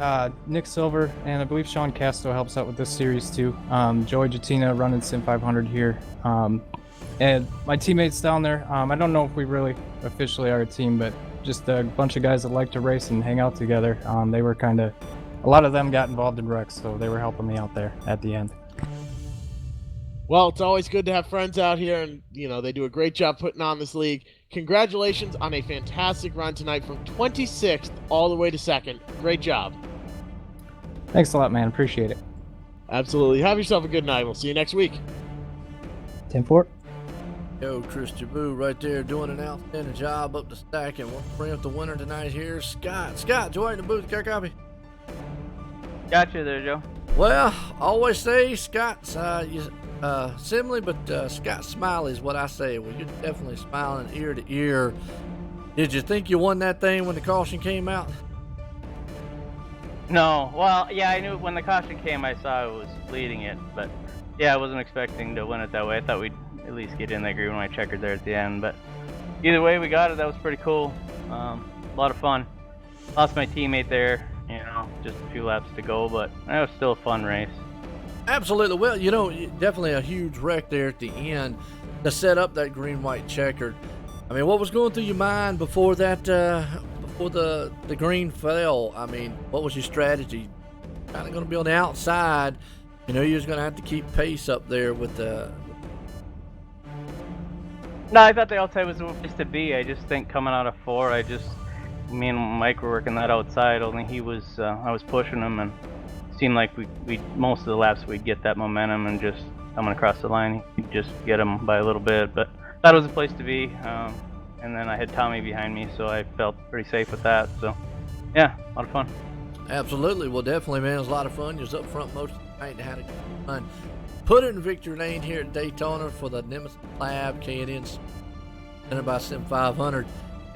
Nick Silver, and I believe Sean Casto helps out with this series too. Joey Jatina running Sim500 here. And my teammates down there, I don't know if we really officially are a team, but just a bunch of guys that like to race and hang out together. They were a lot of them got involved in wrecks, so they were helping me out there at the end. Well, it's always good to have friends out here, and, they do a great job putting on this league. Congratulations on a fantastic run tonight from 26th all the way to 2nd. Great job. Thanks a lot, man. Appreciate it. Absolutely. Have yourself a good night. We'll see you next week. 10-4. Yo, Chris Jabu right there doing an outstanding job up to second. We'll bring up the winner tonight here, Scott. Scott, join the booth. Got a copy? Got you there, Joe. Well, I always say Scott's Simley, but Scott Smiley is what I say. Well, you're definitely smiling ear to ear. Did you think you won that thing when the caution came out? No, well, yeah, I knew when the caution came, I saw it was leading it, but yeah, I wasn't expecting to win it that way. I thought we'd at least get in that green white checker there at the end, but either way we got it. That was pretty cool. A lot of fun. Lost my teammate there, you know, just a few laps to go, but that was still a fun race. Absolutely. Well, you know, definitely a huge wreck there at the end to set up that green white checkered. I mean, what was going through your mind before that? Before the green fell? I mean, what was your strategy? Kind of going to be on the outside. You know, you was going to have to keep pace up there with the. No, I thought the outside was the place to be. I just think coming out of 4, me and Mike were working that outside. Only he was, I was pushing him, and it seemed like we most of the laps we'd get that momentum and just coming across the line, he'd just get him by a little bit. But thought it was a place to be. And then I had Tommy behind me, so I felt pretty safe with that. So, yeah, a lot of fun. Absolutely. Well, definitely, man. It was a lot of fun. You was up front most of the night and had a good fun. Put it in victory lane here at Daytona for the Nemesis Lab K&N presented by Sim500.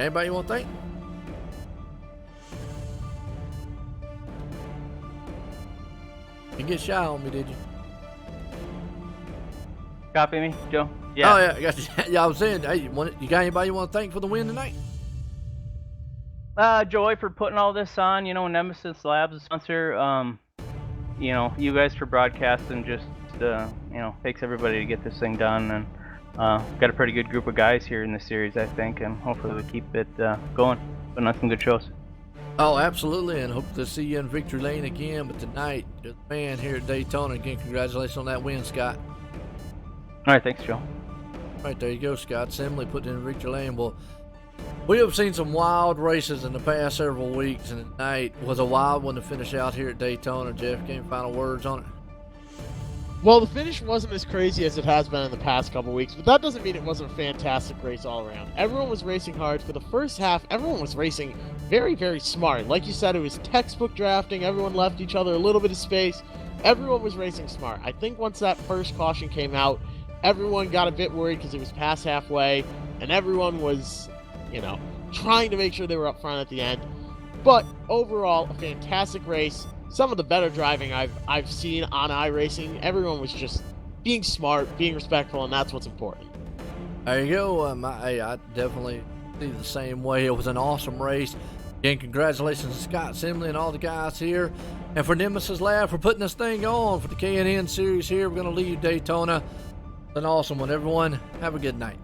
Anybody you want to thank? You get shy on me, did you? Copy me, Joe? Yeah. Oh, yeah. Yeah, I was saying, hey, you got anybody you want to thank for the win tonight? Joy for putting all this on, you know, Nemesis Labs sponsor. You know, you guys for broadcasting, just, you know, takes everybody to get this thing done. And got a pretty good group of guys here in the series, I think, and hopefully we keep it going, putting on some good shows. Oh, absolutely, and hope to see you in victory lane again. But tonight, you're the man here at Daytona. Again, congratulations on that win, Scott. All right, thanks, Joe. Right, there you go, Scott Simley putting in victory lane. Well, we have seen some wild races in the past several weeks, and tonight was a wild one to finish out here at Daytona. Jeff, any final words on it? Well, the finish wasn't as crazy as it has been in the past couple weeks, but that doesn't mean it wasn't a fantastic race all around. Everyone was racing hard. For the first half, everyone was racing very, very smart. Like you said, it was textbook drafting. Everyone left each other a little bit of space. Everyone was racing smart. I think once that first caution came out, everyone got a bit worried because it was past halfway, and everyone was, you know, trying to make sure they were up front at the end. But overall, a fantastic race. Some of the better driving I've seen on iRacing. Everyone was just being smart, being respectful, and that's what's important. There you go. I definitely see the same way. It was an awesome race. Again, congratulations to Scott Simley and all the guys here. And for Nemesis Lab for putting this thing on for the K&N series here. We're going to leave Daytona. An awesome one, everyone. Have a good night.